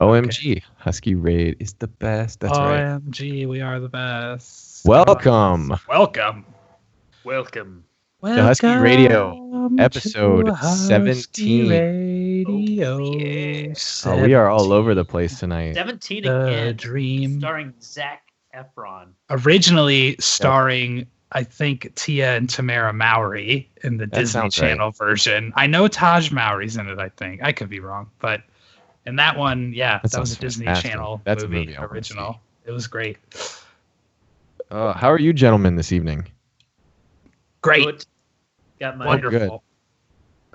OMG, Husky Raid is the best. That's right. OMG, we are the best. Welcome. Welcome. To Husky Radio, episode to Husky 17. Radio. Oh, yeah. Oh, we are all over the place tonight. 17 The again. Dream. Starring Zac Efron. Originally starring, I think, Tia and Tamara Mowry in the That Disney sounds Channel version. I know Taj Mowry's in it, I think. I could be wrong. But in that one, yeah, that was a sounds Disney fantastic. Channel That's a movie movie I wanna original. It was great. How are you gentlemen this evening? Great. Good. Got my Wonderful.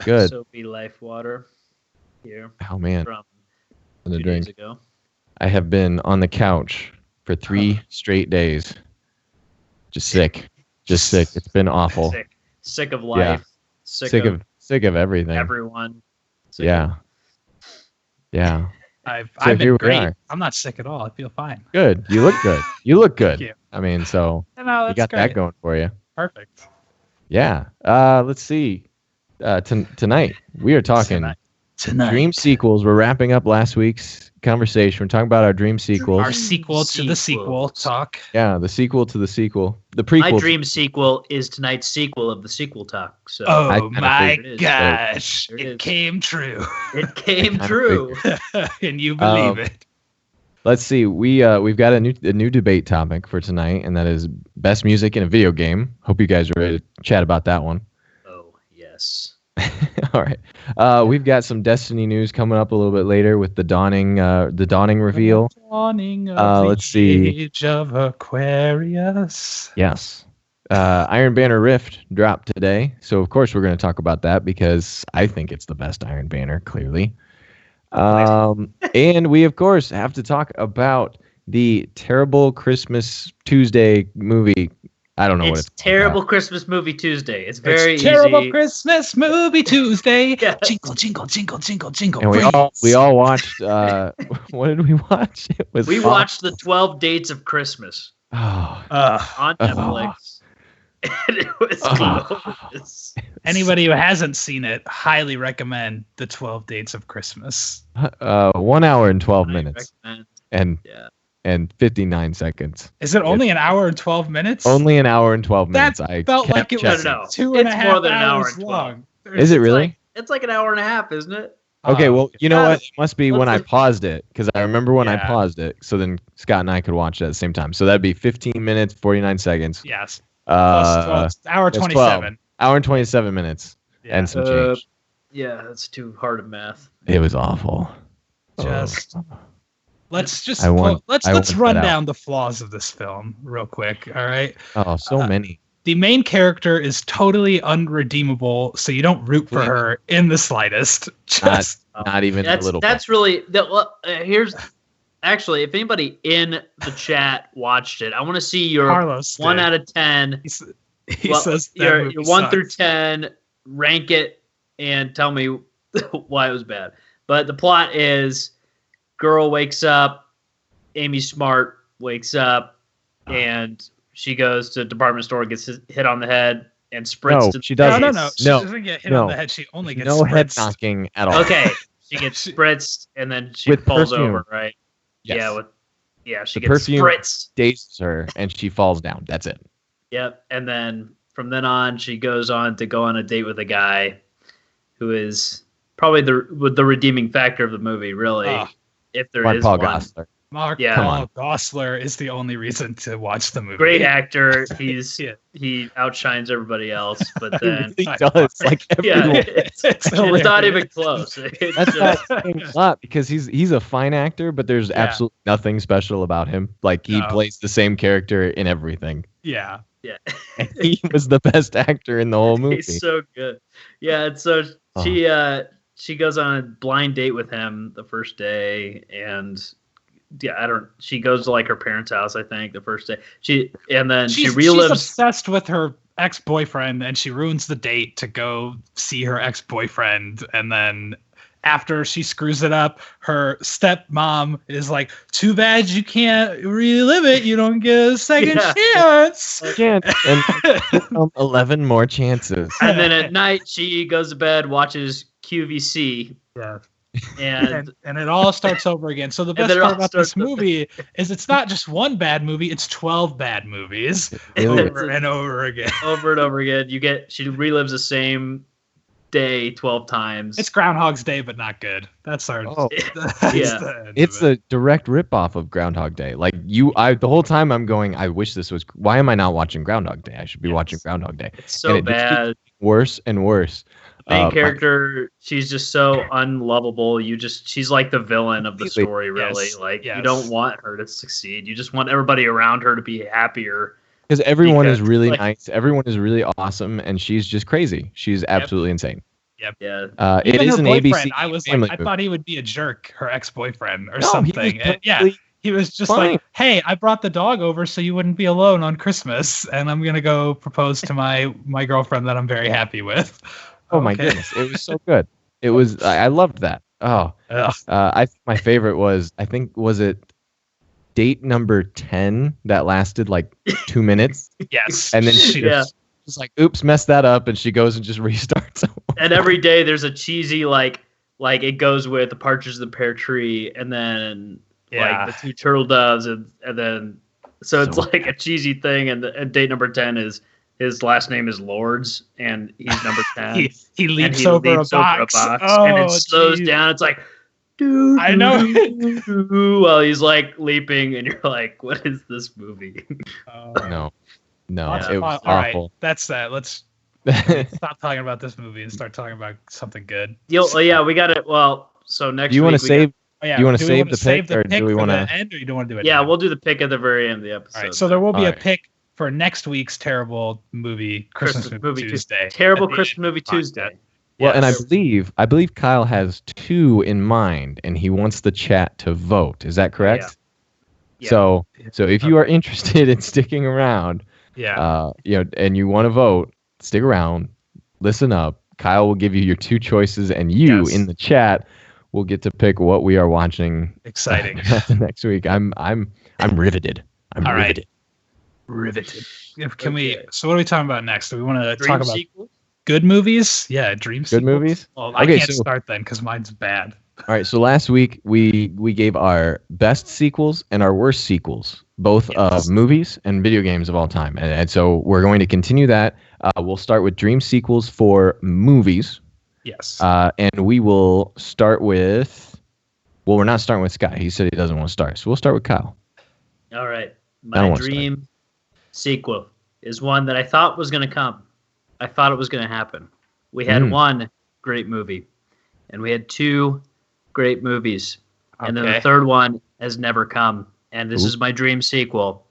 Good. Soapy Life water here Oh, man. from And the 2 drink. days ago. I have been on the couch for 3 straight days. Just sick. Just sick. It's been awful. Sick of life. Sick of everything. everyone. Sick Yeah. Yeah. I've So here been we great. are. I'm not sick at all. I feel fine. Good. You look good. You look good. Thank you. I mean, so No, you that's got great. that going for you. Perfect. Yeah. Let's see. Tonight we are talking Tonight. dream sequels. We're wrapping up last week's conversation. We're talking about our dream sequels. Our sequel to the sequel talk. Yeah, the sequel to the sequel. The prequel. My dream sequel is tonight's sequel of the sequel talk. So I Oh kinda my figured it is. gosh. There it It is. came true. it came kinda true. And you believe Um, it. Let's see. We've got a new debate topic for tonight, and that is best music in a video game. Hope you guys are ready to chat about that one. Oh, yes. All right. We've got some Destiny news coming up a little bit later with the dawning reveal. Dawning of the let's see. Age of Aquarius. Yes. Iron Banner Rift dropped today, so of course we're going to talk about that because I think it's the best Iron Banner, clearly. And we of course have to talk about the terrible Christmas Tuesday movie. I don't know what It's it's terrible about. Christmas movie Tuesday. It's very It's terrible easy. Christmas movie Tuesday. Yes. Jingle, jingle, jingle, jingle, jingle. And bells. we all watched. What did we watch? It was We awful. watched the 12 Dates of Christmas Oh, on Netflix. And it was glorious. Anybody who hasn't seen it, highly recommend the 12 Dates of Christmas. 1 hour and 12 I minutes recommend- and Yeah. and 59 seconds. Is it only an hour and 12 minutes? Only an hour and 12 That minutes. I felt kept like it checking. was No, no. 2.5 It's more than an hour hours and 12. long. Is it really? It's like an hour and a half, isn't it? Okay, well, you know what? It must be when I Let's- paused it, because I remember when I Yeah. paused it, so then Scott and I could watch it at the same time. So that'd be 15 minutes, 49 seconds. Yes. Plus 12, hour that's 27. Hour and 27 minutes, Yeah. and some change. Yeah, that's too hard of math. It was awful. Just Oh. let's just I want- let's I want run that out. down the flaws of this film real quick. All right. Oh, so many. The main character is totally unredeemable, so you don't root for Yeah. her in the slightest. Just Not even a little. That's really here's actually if anybody in the chat watched it, I want to see your Carlos. 1 did. out of 10. He Well, says that your movie 1 through sucks. 10, rank it and tell me why it was bad. But the plot is girl wakes up, Amy Smart wakes up, and she goes to a department store, gets hit on the head, and sprints No, to she No, doesn't. no, no. She No, doesn't get hit no. on the head. She only gets No head spritzed. knocking at all. Okay, she gets spritzed, and then she With falls perfume. over, right? Yes. Yeah, she The gets perfume- spritzed. Dazes her, and she falls down. That's it. Yep. And then from then on, she goes on to go on a date with a guy who is probably the redeeming factor of the movie, really, Ah. if there Mark is Paul one. Gosselaar. Mark Yeah. Paul Gosselaar is the only reason to watch the movie. Great actor. He's Yeah. he outshines everybody else, but then He does. Like yeah, everyone. it's It's not hilarious. even close. It's That's just- not saying a lot because he's a fine actor, but there's Yeah. absolutely nothing special about him. Like he No. plays the same character in everything. Yeah. yeah. And he was the best actor in the whole movie. He's so good. Yeah, and so she goes on a blind date with him the first day, and she goes to like her parents' house, I think, the first day. She She's relives. obsessed with her ex-boyfriend, and she ruins the date to go see her ex-boyfriend. And then after she screws it up, her stepmom is like, "Too bad you can't relive it. You don't get a second Yeah. chance." Can't. And 11 more chances. And then at night she goes to bed, watches QVC, Yeah. And and it all starts over again. So the best then it part all about this starts over. movie is it's not just one bad movie; it's 12 bad movies really over and over again. over and over again, she relives the same day 12 times. It's Groundhog's Day, but not good. That's our. Oh, That's yeah. the end it's of it. a direct ripoff of Groundhog Day. Like the whole time I'm going, I wish this was. Why am I not watching Groundhog Day? I should be watching Groundhog Day. It's so And it just keeps bad. worse and worse. The main character, she's just so unlovable. She's like the villain of the Completely. story, really. Yes, Like yes. you don't want her to succeed. You just want everybody around her to be happier. Because everyone is Because, really like- nice, everyone is really awesome, and she's just crazy. She's absolutely insane. Yeah. It Even is her an boyfriend, ABC I was family like, I movie. thought he would be a jerk, her ex-boyfriend or No, he was something. And yeah, perfectly he was just fine. like, "Hey, I brought the dog over so you wouldn't be alone on Christmas, and I'm gonna go propose to my girlfriend that I'm very happy with." Oh my Okay. goodness, it was so good. It was. I loved that. Oh, Ugh. my favorite was was it date number 10 that lasted like 2 minutes, Yes, and then she Yeah. just like, oops, messed that up, and she goes and just restarts. And every day there's a cheesy like it goes with the Partridge in the Pear Tree, and then Yeah. like the two turtle doves, and then so it's So like a cheesy thing. And date number 10 is his last name is Lords, and he's number 10. he and leaps, he over, leaps a box. and it slows geez. down. It's like, dude, I know. while he's like leaping, and you're like, what is this movie? Oh. No, Yeah. it was All right, awful. that's that. Let's stop talking about this movie and start talking about something good. Yeah, we got it. Well, so next Do you week want to we save? Oh, yeah. You wanna do we save wanna the save pick, or do we for wanna- the end, or you don't want to do it? yeah, now? we'll do the pick at the very end of the episode. All right, so there will be All a right. pick for next week's terrible movie, Christmas movie Tuesday. Terrible At the Christmas end of movie the podcast. Tuesday. Well, and Yes. I believe Kyle has 2 in mind, and he wants the chat to vote. Is that correct? Yeah. So if you are interested in sticking around, Yeah. and you want to vote, stick around, listen up. Kyle will give you your 2 choices, and you Yes. in the chat will get to pick what we are watching Exciting. next week. I'm riveted. I'm All right. riveted. Riveted. Can Okay. So what are we talking about next? Do we want to Dream talk about sequel? good movies? Yeah, dream Good sequels? movies? Well, I Okay, can't so- start then because mine's bad. All right, so last week we gave our best sequels and our worst sequels, both Yes. of movies and video games of all time. And so we're going to continue that. We'll start with dream sequels for movies. Yes. And we will start with... Well, we're not starting with Scott. He said he doesn't want to start. So we'll start with Kyle. All right. I don't My wanna start. dream sequel is one that I thought was going to come. I thought it was going to happen. We had one great movie, and we had 2 great movies. And then Okay. the third one has never come. And this Ooh. is my dream sequel,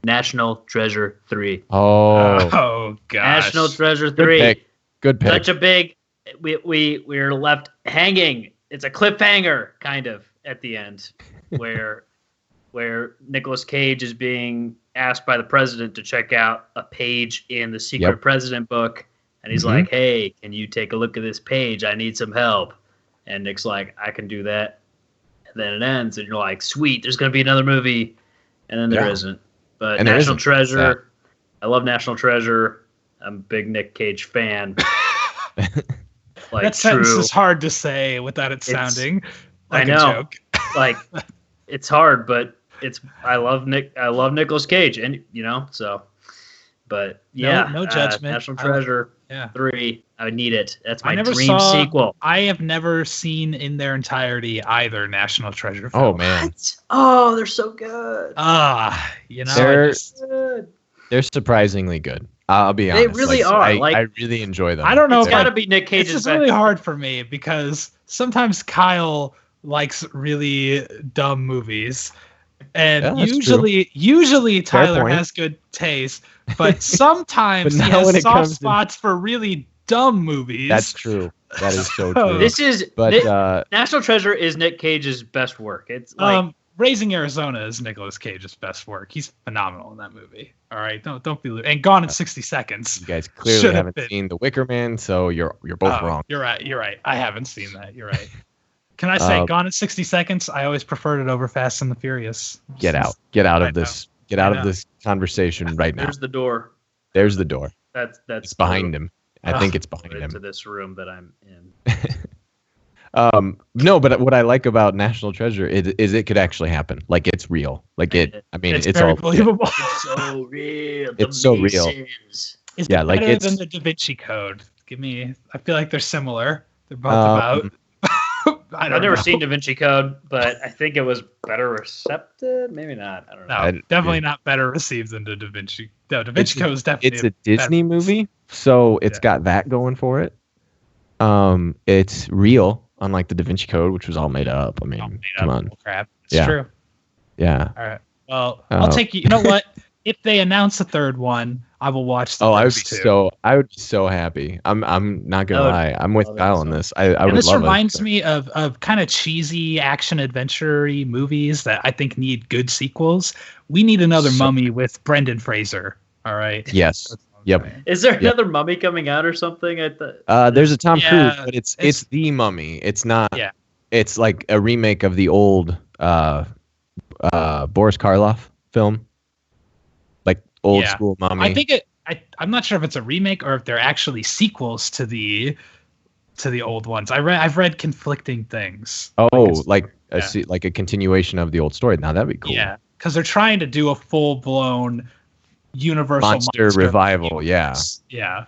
National Treasure 3. Oh, Oh gosh. National Treasure good 3. pick. Good pick. Such a big... We're left hanging. It's a cliffhanger, kind of, at the end, where Nicolas Cage is being asked by the president to check out a page in the Secret Yep. President book. And he's Mhm. like, hey, can you take a look at this page? I need some help. And Nick's like, I can do that. And then it ends, and you're like, sweet, there's going to be another movie. And then there Yeah. isn't. But And there National isn't. Treasure, I love National Treasure. I'm a big Nick Cage fan. Like, that sentence true. is hard to say without it It's- sounding I like a know. joke. Like, it's hard, but I love Nicolas Cage, and so, but yeah, no judgment. National I- Treasure Yeah. 3, I need it. That's I my never dream saw- sequel. I have never seen in their entirety either National Treasure Oh, film. man. Oh, they're so good. They're- Good. They're surprisingly good. I'll be They honest. really are, like- I really enjoy them. I don't know It's if got I to be Nick It's Cage's just best. really hard for me because sometimes Kyle likes really dumb movies, and Yeah, that's usually Tyler point. has good taste, but sometimes But he now when has it soft comes to- spots for really dumb movies. That's true. That is so So- true. This is But National Treasure is Nick Cage's best work. It's like Raising Arizona is Nicolas Cage's best work. He's phenomenal in that movie. All right, don't be and Gone in 60 Seconds. you guys clearly Should've haven't been. seen The Wicker Man, so you're both Oh, wrong. You're right. I haven't seen that. You're right. Can I say Gone in 60 Seconds? I always preferred it over Fast and the Furious. Get out I of this. Get I out know. of this conversation right now. there's the door. There's the door. That's It's behind him. I think it's behind into him. this room that I'm in. No, but what I like about National Treasure is it could actually happen. Like it's real. Like it. I mean, It's it's very all believable. It's so real. It's so real. Masons. Is Yeah, it like better than it's- the Da Vinci Code? Give me. I feel like they're similar. They're both Um, about. I don't I've never know. seen Da Vinci Code, but I think it was better recepted. Maybe not. I don't know. No, definitely not better received than the Da Vinci. No, Da Vinci Code is definitely. It's a Disney movie, so it's Yeah. got that going for it. It's real, unlike the Da Vinci Code, which was all made up. I mean, Oh, made come up on. bull crap. It's Yeah. true. Yeah. All right. Well, I'll take you. You know what? If they announce a third one, I will watch the Oh, I would first be two. so happy. I'm not gonna That would- lie. I'm with oh, Kyle that's on so- this. I would And this love reminds it. me of kind of cheesy action adventure-y movies that I think need good sequels. We need another So- Mummy with Brendan Fraser. All right. Yes. That's what I'm Yep. saying. Is there Yeah. another Mummy coming out or something? I thought. There's a Tom Yeah, Cruise, but it's it's- the Mummy. It's not. Yeah. It's like a remake of the old Boris Karloff film, like old Yeah. school Mummy. I think I'm not sure if it's a remake or if they're actually sequels to the old ones. I've read conflicting things. like yeah. like a continuation of the old story. Now that'd be cool. Yeah, because they're trying to do a full-blown universal Monster revival. Yeah. Yeah.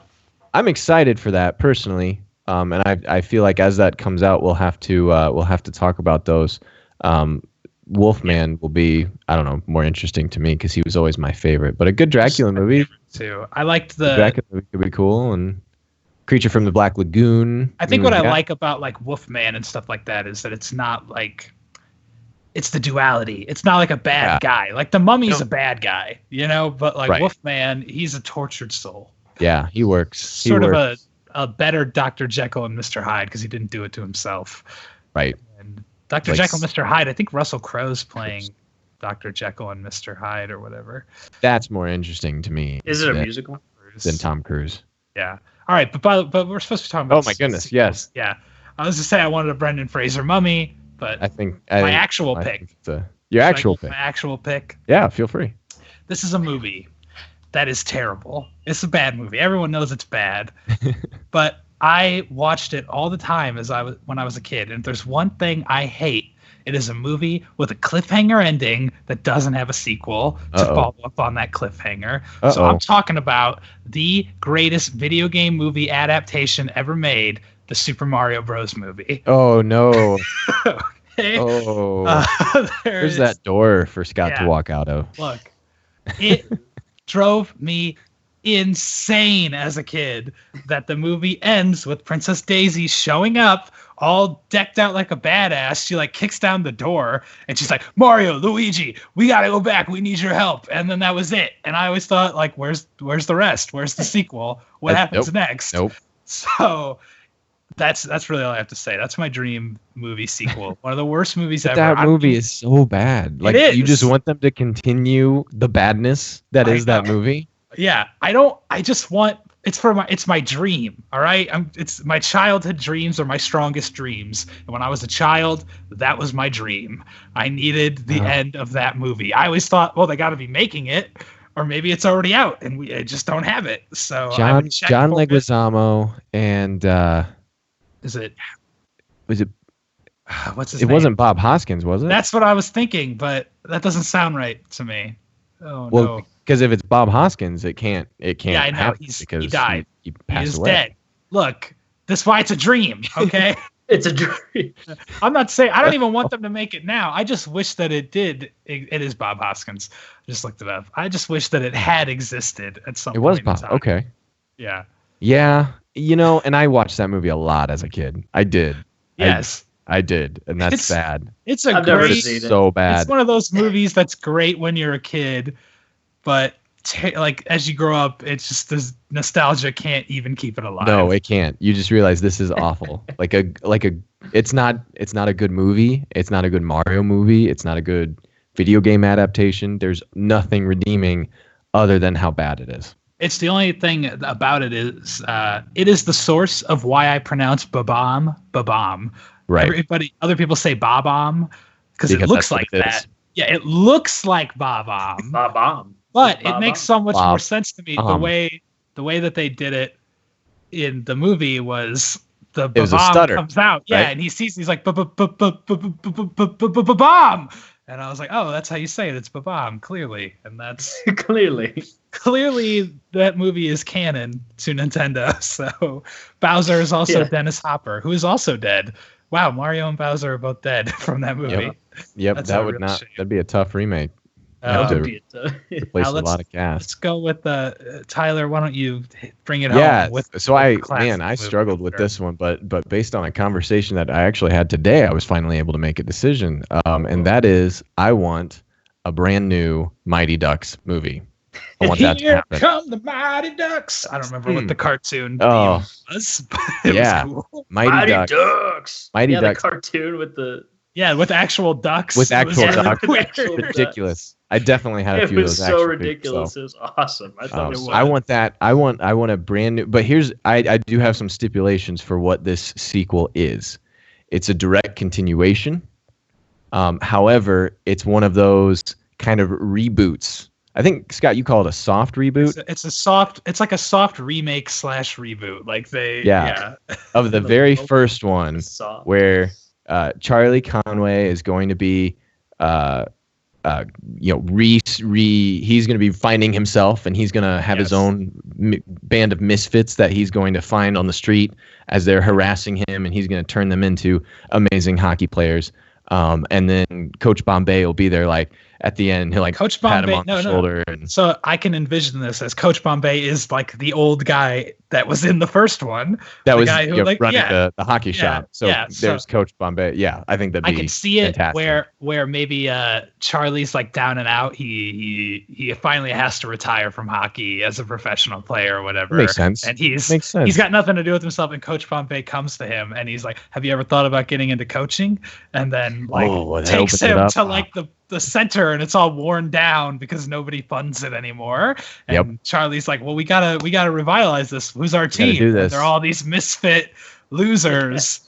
I'm excited for that personally, and I feel like as that comes out, we'll have to talk about those. Wolfman will be, I don't know, more interesting to me because he was always my favorite. But a good Dracula movie, Too. I liked Dracula movie could be cool, and Creature from the Black Lagoon. I think what I yeah. like about like Wolfman and stuff like that is that it's not like it's the duality. It's not like a bad guy. Like the Mummy's No. a bad guy, but like Right. Wolfman, he's a tortured soul. Yeah, he works. Sort of a better Dr. Jekyll and Mr. Hyde because he didn't do it to himself. right. And Dr. Like Jekyll, Mr. Hyde, I think Russell Crowe's playing Dr. Jekyll and Mr. Hyde or whatever. That's more interesting to me. Is it a than- musical? than Tom Cruise? Yeah. All right, but we're supposed to be talking about. Oh my goodness, yes. Yeah. I was just saying I wanted a Brendan Fraser Mummy, but I think my actual I pick. think your Should I actual go with pick. My actual pick. Yeah, feel free. This is a movie that is terrible. It's a bad movie. Everyone knows it's bad. But I watched it all the time when I was a kid. And if there's one thing I hate, it is a movie with a cliffhanger ending that doesn't have a sequel to Uh-oh. follow up on that cliffhanger. So Uh-oh. I'm talking about the greatest video game movie adaptation ever made, the Super Mario Bros. Movie. Oh no. Okay? Oh. There There's is- that door for Scott to Yeah. walk out of. Look, it drove me insane as a kid that the movie ends with Princess Daisy showing up all decked out like a badass. She like kicks down the door and she's like, Mario, Luigi, we gotta go back. We need your help. And then that was it. And I always thought like, where's the rest? Where's the sequel? What happens Nope. next? Nope. So that's really all I have to say. That's my dream movie sequel. One of the worst movies But ever. that I don't movie think- is so bad. Like It you just is. want them to continue the badness that I is that know. movie. Yeah, I just want it's my dream. All right. It's my childhood dreams are my strongest dreams. And when I was a child, that was my dream. I needed the Wow. end of that movie. I always thought, well, they got to be making it, or maybe it's already out and we just don't have it. So I would check John for it. Leguizamo and Is it? was it What's his it name? wasn't Bob Hoskins, was it? That's what I was thinking, but that doesn't sound right to me. Oh well, no. because if it's Bob Hoskins, it can't Yeah, I know. happen He because died. He He passed is away. dead. Look, that's why it's a dream. Okay. It's a dream. I'm not saying I don't even want them to make it now. I just wish that it did. It is Bob Hoskins. I just looked it up. I just wish that it had existed at some It point. was in Bob. time. Okay. Yeah. Yeah, and I watched that movie a lot as a kid. I did. Yes. I did, and that's It's sad. It's a I've never great. seen it. So bad. It's one of those movies that's great when you're a kid, but like as you grow up, it's just this nostalgia can't even keep it alive. No, it can't. You just realize this is awful. It's not a good movie. It's not a good Mario movie. It's not a good video game adaptation. There's nothing redeeming other than how bad it is. It's the only thing about it is it is the source of why I pronounce babam. Right. Other people say babam because it Because looks that's what like it that. is. Yeah, it looks like babam, Bob Bomb. but it Bob-omb. makes so much more Bob- sense to me. Um. The way that they did it in the movie was the It was a bomb stutter, comes out. Yeah, right? and he sees, he's like, bomb. And I was like, oh, that's how you say it. It's bomb, clearly. And that's clearly that movie is canon to Nintendo. So Bowser is also Dennis Hopper, who is also dead. Wow, Mario and Bowser are both dead from that movie. Yep, that'd be a tough remake. Replace a lot of cast. Let's go with Tyler. Why don't you bring it home? I struggled with this one, but based on a conversation that I actually had today, I was finally able to make a decision. And that is, I want a brand new Mighty Ducks movie. I want that to happen. Here come the Mighty Ducks. I don't remember what the cartoon was, but it was cool. Mighty Ducks. Mighty Ducks. The cartoon with the with actual ducks. With actual ducks. Ridiculous. I definitely had a few of those. It was so ridiculous. It was awesome. I thought it was. I want that. I want a brand new. But I do have some stipulations for what this sequel is. It's a direct continuation. However, it's one of those kind of reboots. I think, Scott, you call it a soft reboot. It's like a soft remake / reboot. Like of the very first one, where Charlie Conway is going to be he's going to be finding himself, and he's going to have his own band of misfits that he's going to find on the street as they're harassing him, and he's going to turn them into amazing hockey players. And then Coach Bombay will be there, like, at the end, he'll Coach pat Bombay, him on the shoulder. And so I can envision this as Coach Bombay is like the old guy that was in the first one. That the was guy who running the hockey shop. So there's Coach Bombay. Yeah, I think that'd be I can see it fantastic. where maybe Charlie's like down and out. He finally has to retire from hockey as a professional player or whatever. Makes sense. And he's got nothing to do with himself. And Coach Bombay comes to him and he's like, "Have you ever thought about getting into coaching?" And then takes him to like the center, and it's all worn down because nobody funds it anymore. And Charlie's like, well, we gotta revitalize this. Who's our team? And they're all these misfit losers.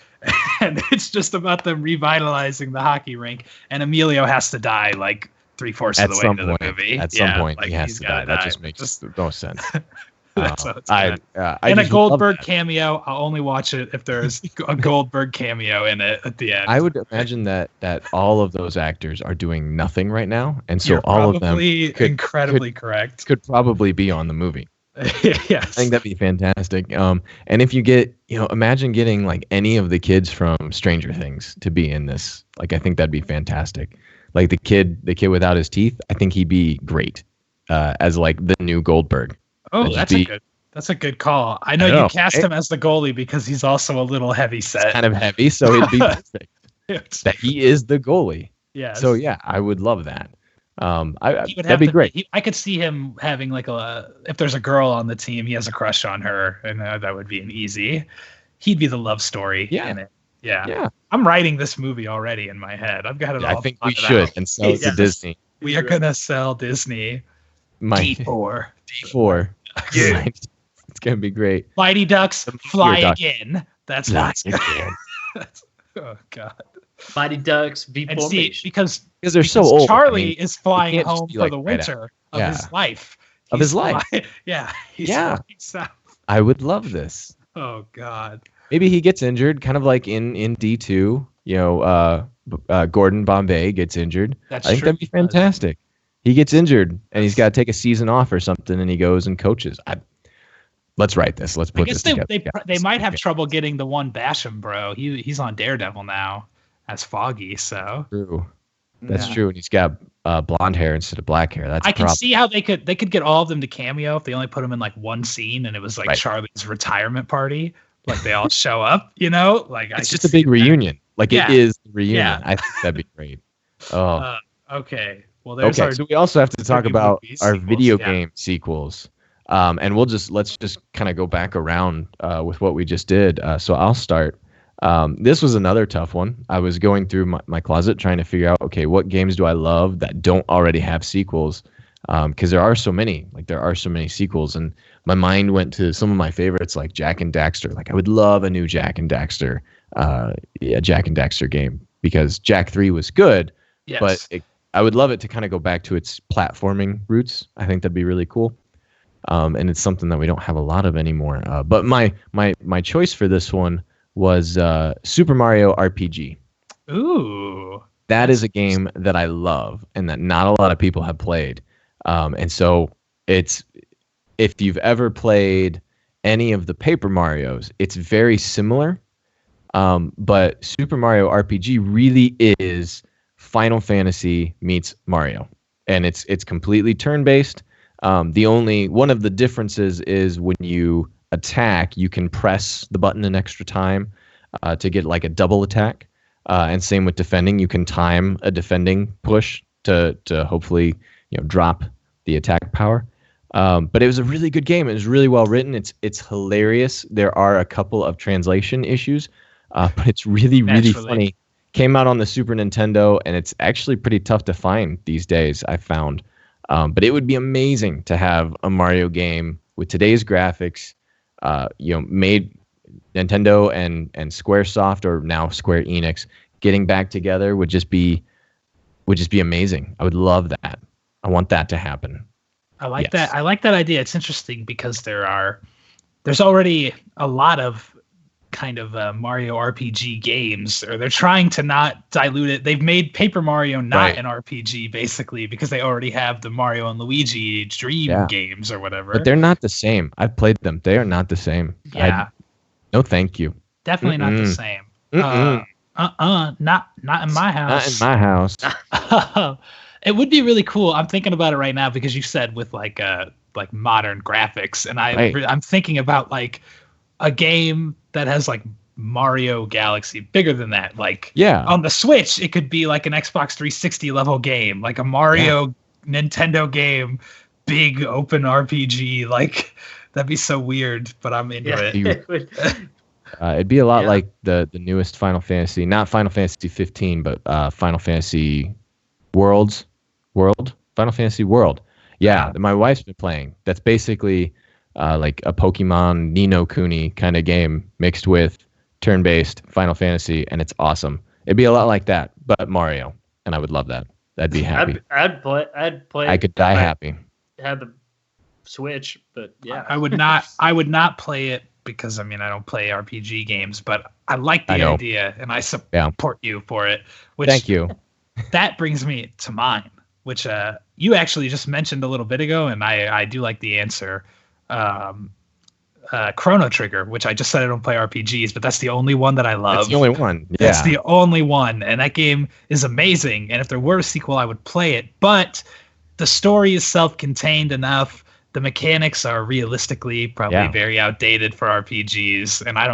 And it's just about them revitalizing the hockey rink. And Emilio has to die like 3/4 of the way into the movie. At some point, he has to die. That just makes no sense. That's a Goldberg cameo. I'll only watch it if there's a Goldberg cameo in it at the end. I would imagine that all of those actors are doing nothing right now, and so You're all of them correct. Could probably be on the movie. Yes. I think that'd be fantastic. And if you get, imagine getting like any of the kids from Stranger Things to be in this. Like, I think that'd be fantastic. Like the kid without his teeth, I think he'd be great as like the new Goldberg. Oh, that's a good call. I know you cast him as the goalie because he's also a little heavy set. He's kind of heavy, so it'd be perfect. That he is the goalie. Yeah. So yeah, I would love that. That'd be great. I could see him having like if there's a girl on the team, he has a crush on her, and that would be an easy. He'd be the love story in it. Yeah. I'm writing this movie already in my head. I've got it all. I think we should and sell it to Disney. We are gonna sell Disney. D4. Yeah. It's gonna be great. Mighty Ducks fly again. That's what's again. Oh God. Mighty Ducks V4 because they're so old. Charlie is flying home for the winter of his life. Yeah. I would love this. Oh God. Maybe he gets injured, kind of like in D2. Gordon Bombay gets injured. I think that'd be fantastic. He gets injured and he's got to take a season off or something, and he goes and coaches. Let's write this. Let's put this together. They might have trouble getting the one Basham bro. He's on Daredevil now as Foggy. So true. That's true. And he's got blonde hair instead of black hair. I can see how they could get all of them to cameo if they only put them in like one scene and it was like Charlie's retirement party. Like they all show up, Like it's just a big reunion. Like it is a reunion. Yeah. I think that'd be great. Oh. Okay. Well, there's so we also have to talk about our video game sequels. And let's just kind of go back around with what we just did. So I'll start. This was another tough one. I was going through my closet trying to figure out, okay, what games do I love that don't already have sequels? Because there are so many. Like there are so many sequels, and my mind went to some of my favorites, like Jak and Daxter. Like I would love a new Jak and Daxter, Jak and Daxter game because Jak 3 was good, but I would love it to kind of go back to its platforming roots. I think that'd be really cool. And it's something that we don't have a lot of anymore. But my choice for this one was Super Mario RPG. Ooh. That is a game that I love and that not a lot of people have played. And so it's, if you've ever played any of the Paper Marios, it's very similar. But Super Mario RPG really is Final Fantasy meets Mario, and it's completely turn-based. The only one of the differences is when you attack, you can press the button an extra time to get like a double attack. And same with defending, you can time a defending push to hopefully drop the attack power. But it was a really good game. It was really well written. It's hilarious. There are a couple of translation issues, but it's really funny. Came out on the Super Nintendo, and it's actually pretty tough to find these days, I found. But it would be amazing to have a Mario game with today's graphics, made Nintendo and Squaresoft, or now Square Enix, getting back together would just be amazing. I would love that. I want that to happen. I like that. I like that idea. It's interesting because there's already a lot of kind of Mario RPG games, or they're trying to not dilute it. They've made Paper Mario not an RPG basically because they already have the Mario and Luigi Dream games or whatever. But they're not the same. I've played them. They are not the same. Yeah. No, thank you. Definitely not the same. Not in my house. Not in my house. It would be really cool. I'm thinking about it right now because you said with like modern graphics, and I'm thinking about like a game that has like Mario Galaxy, bigger than that. Like on the Switch, it could be like an Xbox 360 level game, like a Mario Nintendo game, big open RPG. Like that'd be so weird, but I'm into it. It'd be a lot like the newest Final Fantasy, not Final Fantasy 15, but Final Fantasy Final Fantasy World. Yeah, my wife's been playing. That's basically like a Pokemon Ni no Kuni kind of game mixed with turn-based Final Fantasy, and it's awesome. It'd be a lot like that, but Mario, and I would love that. I'd be happy. I'd play. I could die happy. Had the Switch, but yeah, I would not. I would not play it because I don't play RPG games, but I like the idea and I support you for it. Thank you. That brings me to mine, which you actually just mentioned a little bit ago, and I do like the answer. Chrono Trigger, which I just said I don't play RPGs, but that's the only one that I love. That's the only one. Yeah. That's the only one, and that game is amazing. And if there were a sequel, I would play it. But the story is self-contained enough. The mechanics are realistically probably very outdated for RPGs, and I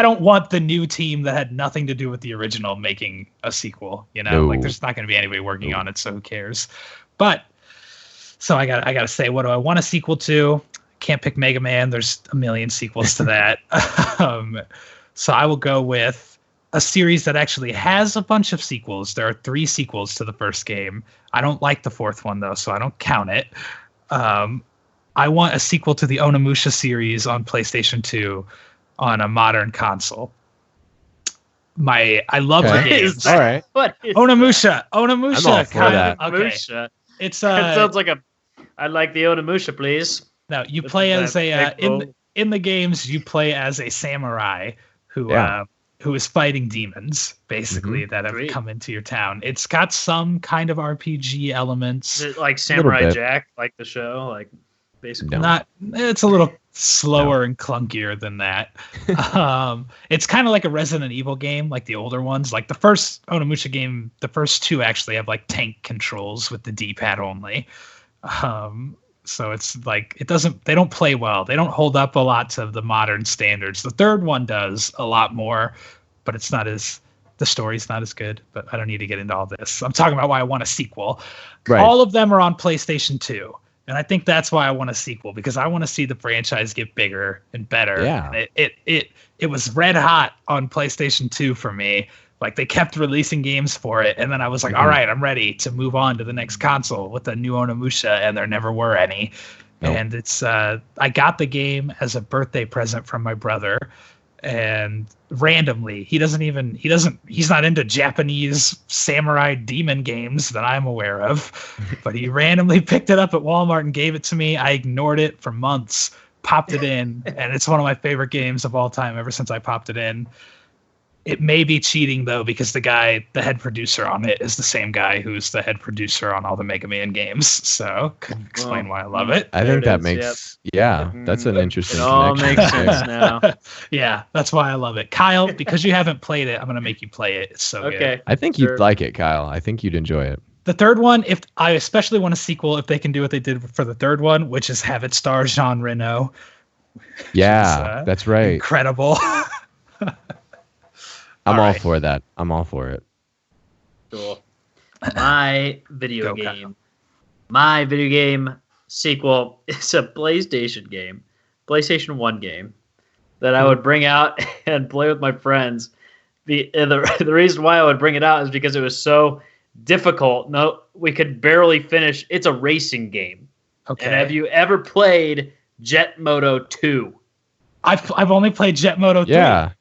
don't want the new team that had nothing to do with the original making a sequel. Like there's not going to be anybody working on it, so who cares? But so I got to say, what do I want a sequel to? Can't pick Mega Man. There's a million sequels to that. So I will go with a series that actually has a bunch of sequels. There are 3 sequels to the first game. I don't like the 4th one though, so I don't count it. I want a sequel to the Onimusha series on PlayStation 2 on a modern console. I love the games. All right. Onimusha. I'm all for that. Onimusha. It's that sounds like I'd like the Onimusha, please. No, you play as in the games. You play as a samurai who is fighting demons, basically, that have come into your town. It's got some kind of RPG elements. Is it like Samurai Jack, like the show, like basically? Not. It's a little slower and clunkier than that. It's kind of like a Resident Evil game, like the older ones. Like the first Onimusha game, the first 2 actually have like tank controls with the D-pad only. So it's like they don't play well. They don't hold up a lot to the modern standards. The 3rd one does a lot more, but the story's not as good. But I don't need to get into all this. I'm talking about why I want a sequel. Right. All of them are on PlayStation 2. And I think that's why I want a sequel, because I want to see the franchise get bigger and better. Yeah. And it was red hot on PlayStation 2 for me. Like they kept releasing games for it, and then I was like, all right, I'm ready to move on to the next console with the new Onimusha, and there never were any. Nope. And it's I got the game as a birthday present from my brother, and randomly he's not into Japanese samurai demon games that I'm aware of, but he randomly picked it up at Walmart and gave it to me. I ignored it for months, popped it in, and it's one of my favorite games of all time ever since I popped it in. It may be cheating though, because the head producer on it is the same guy who's the head producer on all the Mega Man games. So could explain why I love it. I think that makes that's an interesting. It all connection makes there. sense now. Yeah, that's why I love it. Kyle, because you haven't played it, I'm gonna make you play it. It's so good. I think you'd like it, Kyle. I think you'd enjoy it. The third one, if I especially want a sequel, if they can do what they did for the third one, which is have it star Jean Reno. Yeah, that's right. Incredible. I'm all for that. I'm all for it. Cool. My video game sequel is a PlayStation 1 game that I would bring out and play with my friends. The reason why I would bring it out is because it was so difficult. No, we could barely finish. It's a racing game. Okay. And have you ever played Jet Moto 2? I've only played Jet Moto 3. Yeah.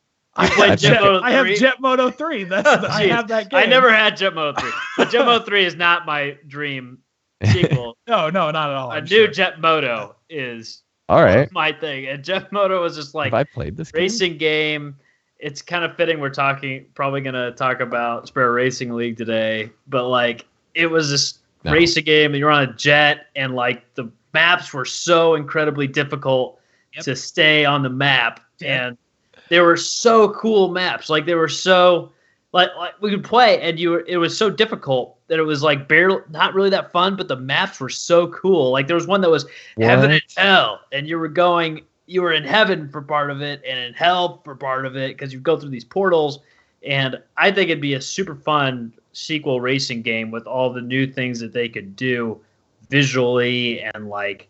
You played Jet Moto 3? I have Jet Moto 3. I have that game. I never had Jet Moto 3. But Jet Moto 3 is not my dream sequel. No, not at all. A new Jet Moto is all right. my thing. And Jet Moto was just like have I played this racing game. It's kind of fitting. We're probably going to talk about Spare Racing League today. But like, it was this racing game. You're on a jet, and like the maps were so incredibly difficult to stay on the map. And they were so cool maps. Like they were so like we could play, and it was so difficult that it was like barely not really that fun, but the maps were so cool. Like there was one that was heaven and hell, and you were in heaven for part of it and in hell for part of it, because you go through these portals. And I think it'd be a super fun sequel racing game with all the new things that they could do visually, and like,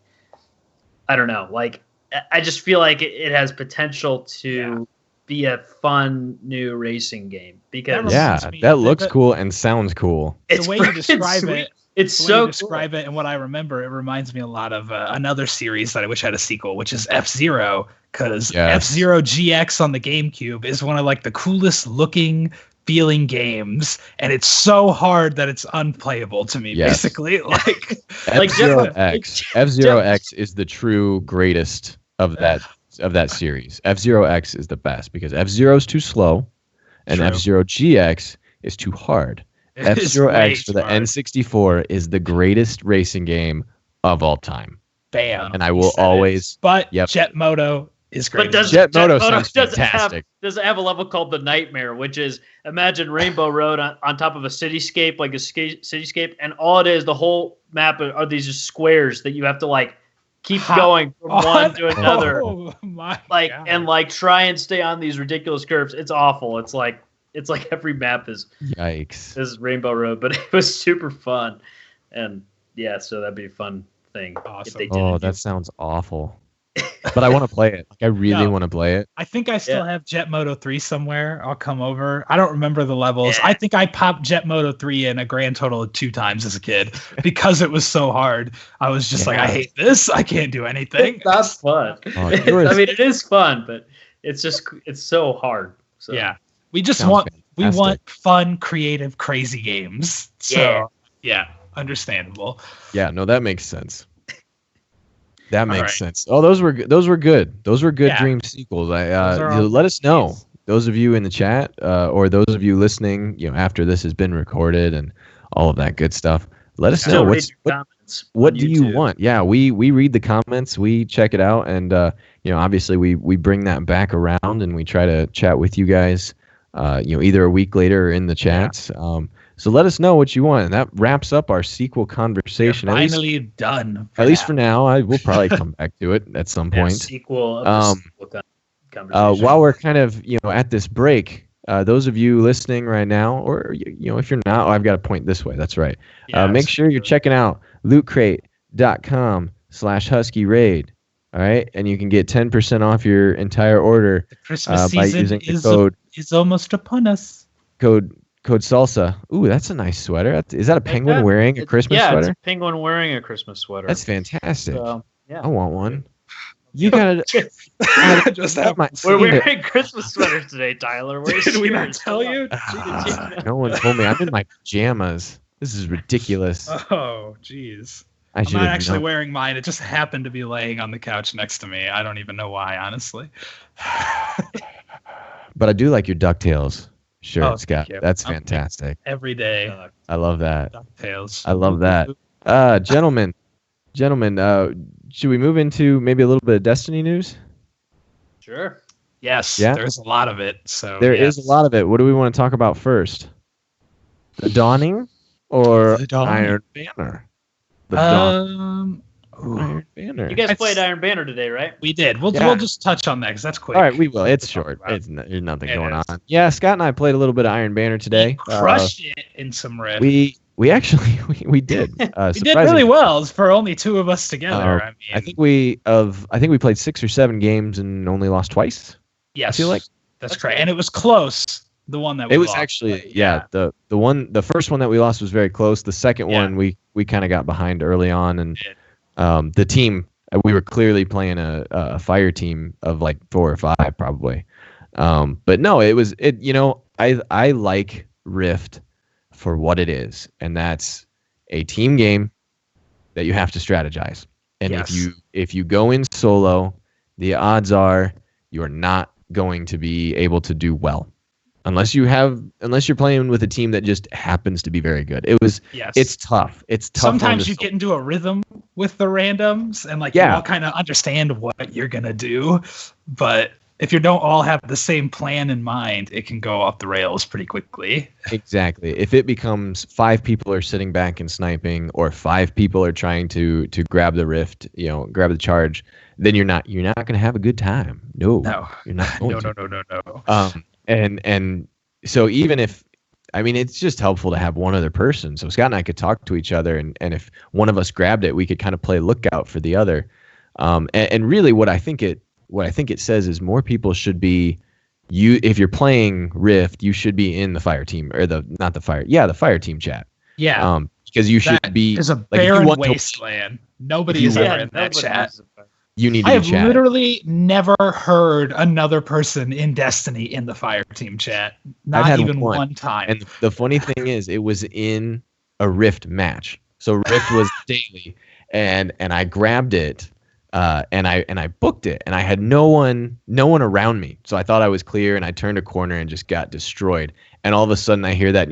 I don't know, like I just feel like it has potential to be a fun new racing game, because that looks cool and sounds cool. The way you describe it, it's so describe it, and what I remember, it reminds me a lot of another series that I wish had a sequel, which is F-Zero, because F-Zero GX on the GameCube is one of like the coolest looking feeling games, and it's so hard that it's unplayable to me. Basically, like F-Zero X is the true greatest of that series. F-Zero X is the best because F-Zero is too slow, and F-Zero GX is too hard. F-Zero X for the N64 is the greatest racing game of all time. Bam. And I will always. But Jet Moto is great. But Jet Moto sounds fantastic. Does it have a level called the Nightmare, which is, imagine Rainbow Road on top of a cityscape, like a cityscape, and all it is, the whole map are these just squares that you have to like keep going from one to another, and like try and stay on these ridiculous curves. It's awful. It's like every map is Rainbow Road, but it was super fun, and so that'd be a fun thing. Awesome. That sounds awful. But I want to play it. Like, I really want to play it. I think I still have Jet Moto 3 somewhere. I'll come over. I don't remember the levels. I think I popped Jet Moto 3 in a grand total of 2 times as a kid because it was so hard. I was just like, I hate this. I can't do anything. It's not fun. I mean, it is fun, but it's so hard. So. Yeah. We just want fun, creative, crazy games. So, understandable. Yeah, no, that makes sense. That makes sense. Oh, those were good. Those were good dream sequels. Let us know, those of you in the chat, or those of you listening, after this has been recorded and all of that good stuff. Let us know what do you want. Yeah, we read the comments, we check it out, and obviously we bring that back around and we try to chat with you guys. Either a week later or in the chats. So let us know what you want. And that wraps up our sequel conversation. You're finally done. At least for now. I will probably come back to it at some point. Sequel of the sequel conversation. While we're kind of at this break, those of you listening right now, or if you're not, I've got to point this way. That's right. Make sure you're checking out lootcrate.com/huskyraid. All right, and you can get 10% off your entire order by using the code. Is almost upon us. Code salsa. Ooh, that's a nice sweater. Is that a penguin wearing a Christmas sweater? Yeah, it's a penguin wearing a Christmas sweater. That's fantastic. So, I want one. You gotta just have my. We're wearing Christmas sweaters today, Tyler. Did we not tell you? No one told me. I'm in my pajamas. This is ridiculous. Oh, jeez. I'm not actually wearing mine. It just happened to be laying on the couch next to me. I don't even know why, honestly. But I do like your DuckTales shirt, Oh, Scott. That's fantastic. Every day. I love that. DuckTales. I love that. Gentlemen, should we move into maybe a little bit of Destiny news? Sure. Yes, Yeah? there's a lot of it. So There is a lot of it. What do we want to talk about first? The Dawning or The Dawning. Iron Banner? The Dawning. Iron Banner. You guys played Iron Banner today, right? We did. We'll just touch on that because that's quick. All right, we will. It's short. There's nothing going on. Yeah, Scott and I played a little bit of Iron Banner today. Crushed it in some Rift. We actually we did. We did really well for only two of us together. I think we played 6 or 7 games and only lost twice. Yes, I feel like that's correct, and it was close. The one that we was lost, actually the first one that we lost was very close. The second one we kind of got behind early on, and the team we were clearly playing a fire team of like 4 or 5 probably. But no, I like Rift for what it is, and that's a team game that you have to strategize. And if you go in solo, the odds are you're not going to be able to do well unless you're playing with a team that just happens to be very good. It's tough. It's tough. Sometimes you get into a rhythm with the randoms and you all kind of understand what you're gonna do, but if you don't all have the same plan in mind, it can go off the rails pretty quickly. Exactly. If it becomes 5 people are sitting back and sniping, or 5 people are trying to grab the rift, grab the charge, then you're not going to have a good time. No, you're not. No. And so even if, it's just helpful to have one other person. So Scott and I could talk to each other, and if one of us grabbed it, we could kind of play lookout for the other. And really, what I think it says is more people should be if you're playing Rift, you should be in the fire team, or the fire team chat. Yeah. Because you should be. It's a barren wasteland. Nobody is ever in that chat. You need to I have chat. literally never heard another person in Destiny in the fire team chat. Not even one time. And the funny thing is, it was in a Rift match. So Rift was daily, and I grabbed it. And I booked it, and I had no one around me. So I thought I was clear, and I turned a corner and just got destroyed. And all of a sudden I hear that,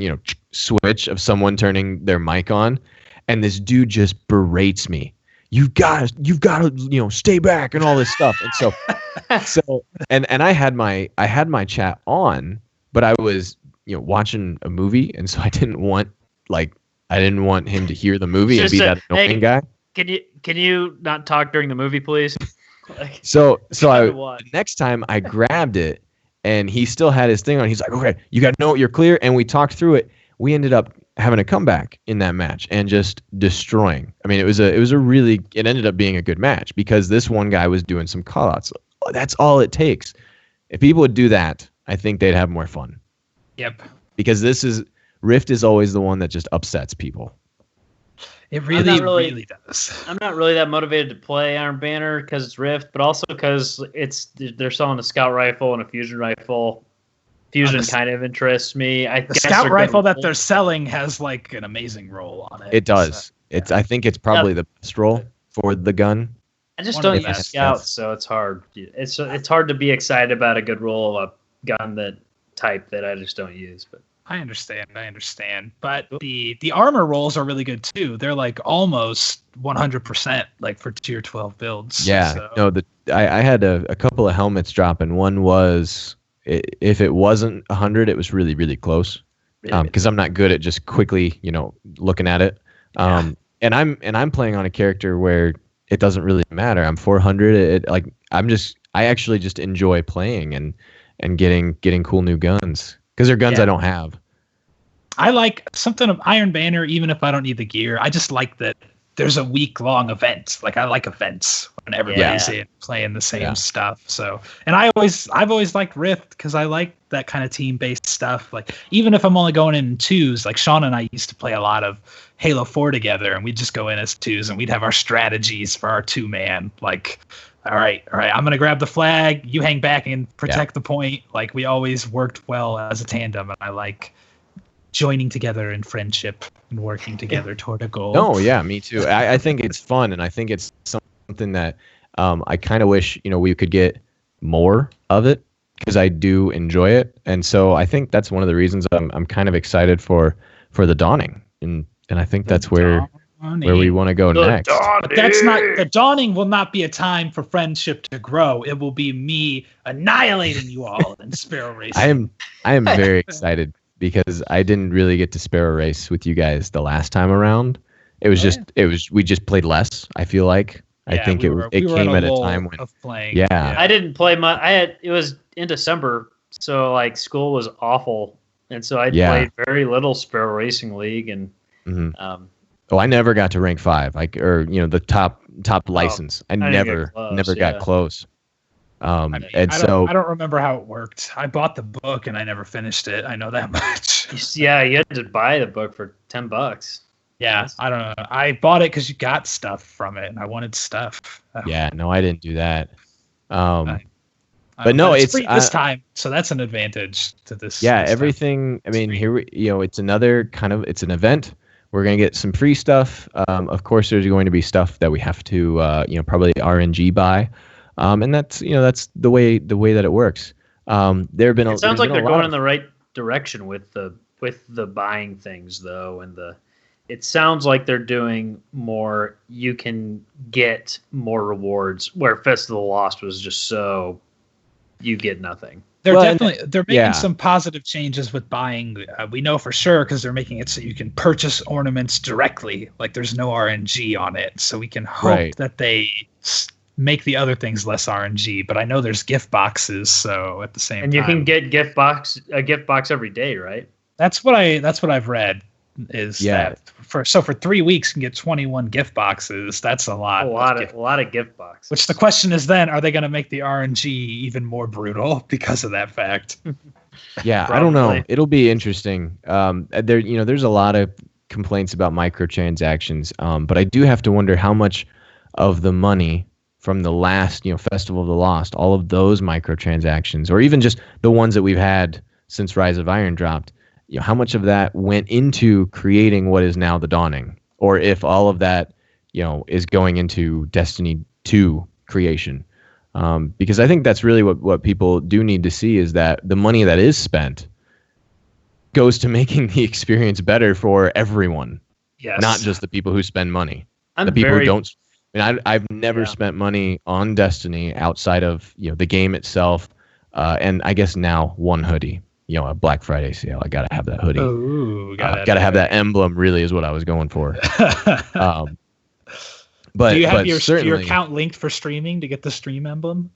switch of someone turning their mic on, and this dude just berates me. You've got to, stay back and all this stuff. And so and I had my chat on, but I was, watching a movie, and so I didn't want him to hear the movie and be that annoying guy. Can you not talk during the movie, please? So next time I grabbed it, and he still had his thing on. He's like, "Okay, you got to know you're clear." And we talked through it. We ended up having a comeback in that match and just destroying. It ended up being a good match because this one guy was doing some callouts. That's all it takes. If people would do that, I think they'd have more fun. Yep. Because Rift is always the one that just upsets people. It really does. I'm not really that motivated to play Iron Banner because it's Rift, but also because they're selling a scout rifle and a fusion rifle. Fusion kind of interests me. The scout rifle that they're selling has an amazing roll on it. It does. So. I think it's probably the best roll for the gun. I just don't use scouts, so it's hard. It's hard to be excited about a good roll of a gun that I just don't use, but. I understand. But the armor rolls are really good too. They're almost 100% for tier 12 builds. Yeah. So. No, I had a couple of helmets drop, and one was, if it wasn't 100, it was really, really close. Because I'm not good at just quickly, looking at it. And I'm playing on a character where it doesn't really matter. I'm 400. I actually just enjoy playing and getting cool new guns. Because they're guns I don't have. I like something of Iron Banner, even if I don't need the gear. I just like that there's a week-long event. I like events when everybody's playing the same stuff. So, and I've always liked Rift because I like that kind of team-based stuff. Even if I'm only going in twos, Sean and I used to play a lot of Halo 4 together, and we'd just go in as twos, and we'd have our strategies for our 2-man. All right, I'm going to grab the flag. You hang back and protect the point. We always worked well as a tandem, and I like joining together in friendship and working together toward a goal. No, yeah, me too. I think it's fun, and I think it's something that I kind of wish we could get more of it, because I do enjoy it, and so I think that's one of the reasons I'm kind of excited for the Dawning, and I think that's where we want to go next. But that's not, the Dawning will not be a time for friendship to grow. It will be me annihilating you all in Sparrow Racing. I am very excited, because I didn't really get to Sparrow Race with you guys the last time around. It was we just played less, I feel like. I think it came at a time when playing. Yeah. I didn't play much. It was in December, so like school was awful, and so I played very little Sparrow Racing League, and I never got to rank 5, the top license. I never got close. I don't remember how it worked. I bought the book and I never finished it. I know that much. Yeah, you had to buy the book for $10. Yeah, I don't know. I bought it because you got stuff from it, and I wanted stuff. Yeah, no, I didn't do that. But no, it's free this time, so that's an advantage to this. Yeah, everything. I mean, here it's another kind of, it's an event. We're gonna get some free stuff. Of course, there's going to be stuff that we have to, probably RNG buy, and that's the way that it works. There have been. It sounds like they're going in the right direction with the buying things, though, and it sounds like they're doing more. You can get more rewards, where Fest of the Lost was just so you get nothing. They're making some positive changes with buying. We know for sure because they're making it so you can purchase ornaments directly. Like there's no RNG on it, so we can hope that they make the other things less RNG. But I know there's gift boxes, so at the same time, and you can get a gift box every day, right? That's what I've read. That for 3 weeks you can get 21 gift boxes. That's a lot. A lot of gift boxes. Which the question is then, are they going to make the RNG even more brutal because of that fact? Yeah, I don't know. It'll be interesting. There's a lot of complaints about microtransactions, but I do have to wonder how much of the money from the last, Festival of the Lost, all of those microtransactions, or even just the ones that we've had since Rise of Iron dropped, how much of that went into creating what is now the Dawning, or if all of that, is going into Destiny 2 creation. Because I think that's really what people do need to see, is that the money that is spent goes to making the experience better for everyone. Yes. Not just the people who spend money. The people who don't. I mean, I've never spent money on Destiny outside of, the game itself. And I guess now one hoodie. A Black Friday sale. I gotta have that hoodie. Ooh, gotta have that emblem. Really, is what I was going for. But do you have your account linked for streaming to get the stream emblem?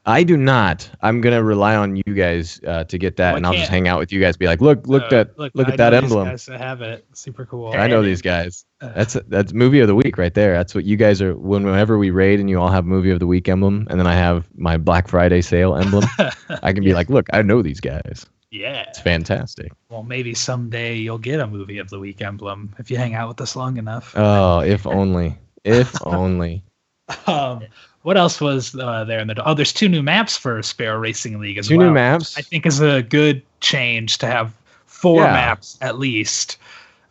I do not. I'm gonna rely on you guys to get that, and I'll just hang out with you guys. Be like, look at that emblem. Guys have it. Super cool. I know these guys. That's movie of the week right there. That's what you guys are. Whenever we raid and you all have movie of the week emblem, and then I have my Black Friday sale emblem, I can be like, look, I know these guys. Yeah. It's fantastic. Well, maybe someday you'll get a movie of the week emblem if you hang out with us long enough. Oh, if only. If only. What else was there in the... Oh, there's 2 new maps for Sparrow Racing League as well. 2 new maps. I think is a good change to have 4 maps at least.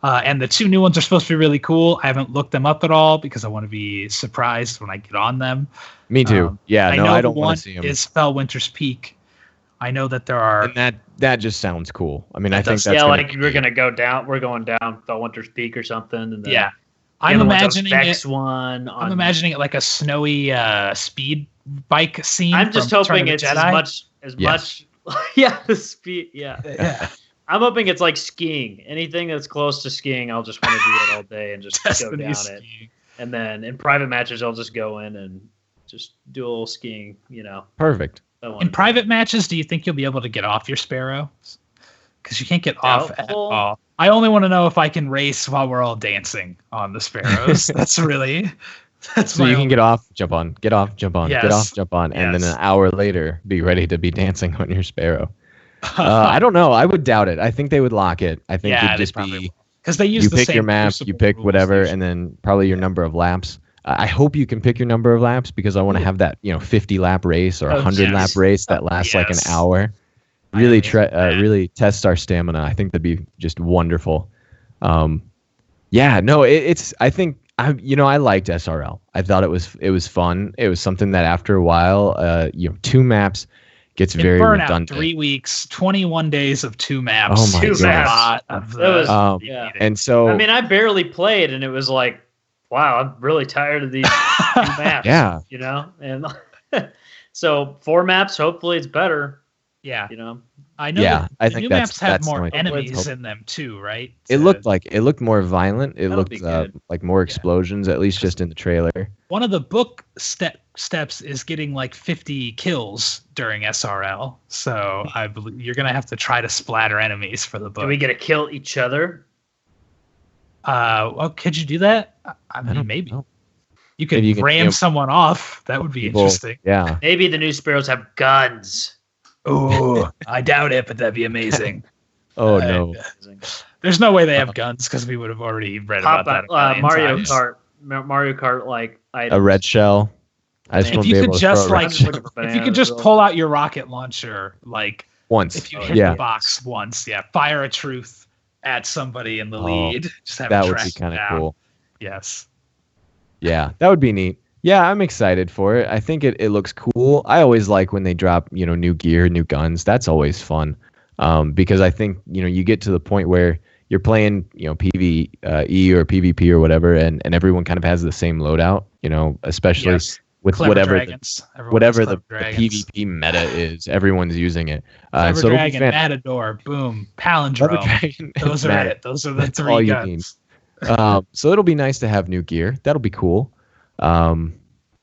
And the 2 new ones are supposed to be really cool. I haven't looked them up at all because I want to be surprised when I get on them. Me too. I don't want to see them. Is Fellwinter's Peak. I know that there are... And that just sounds cool. I mean, I think that's... Yeah, like we're going to go down... We're going down Fellwinter's Peak or something. And then I'm imagining one. I'm imagining it like a snowy speed bike scene. I'm just hoping it's as much... Yeah, the speed... Yeah. I'm hoping it's like skiing. Anything that's close to skiing, I'll just want to do it all day and just go down skiing. It. And then in private matches, I'll just go in and just do a little skiing, Perfect. In private matches, do you think you'll be able to get off your Sparrow? Because you can't get off at all. I only want to know if I can race while we're all dancing on the Sparrows. So you can get off, jump on, get off, jump on, get off, jump on, and then an hour later, be ready to be dancing on your Sparrow. I don't know. I would doubt it. I think they would lock it. I think it'd just be... Because they use you pick your map, you pick whatever, and then probably your number of laps. I hope you can pick your number of laps because I want to have that 50 lap race or 100 lap race that lasts like an hour. really really test our stamina. I think that'd be just wonderful. Yeah, no, it's. I think I liked SRL. I thought it was fun. It was something that after a while, 2 maps gets very Burnout, redundant. 3 weeks, 21 days of 2 maps. Oh my Two gosh. a lot of That was- yeah. And so I mean, I barely played, and it was like, wow, I'm really tired of these 2 maps. Yeah. And so 4 maps. Hopefully, it's better. Yeah. I know. Yeah, that I the think new that's- maps have that's the more only thing. enemies in them too, right? it looked more violent. It That'll looked be good. like more explosions, at least just in the trailer. One of the book steps is getting like 50 kills during SRL. So I believe you're gonna have to try to splatter enemies for the book. Do we get to kill each other? Well, could you do that? I mean, don't maybe know. you could Maybe you can, ram someone off. That would be People- interesting. Yeah. Maybe the new sparrows have guns. Oh, I doubt it, but that'd be amazing. Oh no. There's no way they have guns because we would have already read about that. a million Mario times. Kart like A red shell. I just If want If to be you able could to just throw a like, red shell if you could just pull out your rocket launcher, like once. if you hit Yeah. the box once, fire a truth at somebody in the lead. Just have That it would be track kind of down. cool. Yes. Yeah, that would be neat. Yeah, I'm excited for it. I think it looks cool. I always like when they drop, new gear, new guns. That's always fun. Because I think, you get to the point where you're playing, PvE or PvP or whatever, and everyone kind of has the same loadout, especially Yes. with Clever whatever dragons. Everyone whatever loves the clever dragons. PvP meta is, everyone's using it. Clever so it'll be dragon, fan- Matador, boom, Clever palindrome. Dragon and Those are Matador. it. Those are the That's 3 all you guns. So it'll be nice to have new gear. That'll be cool.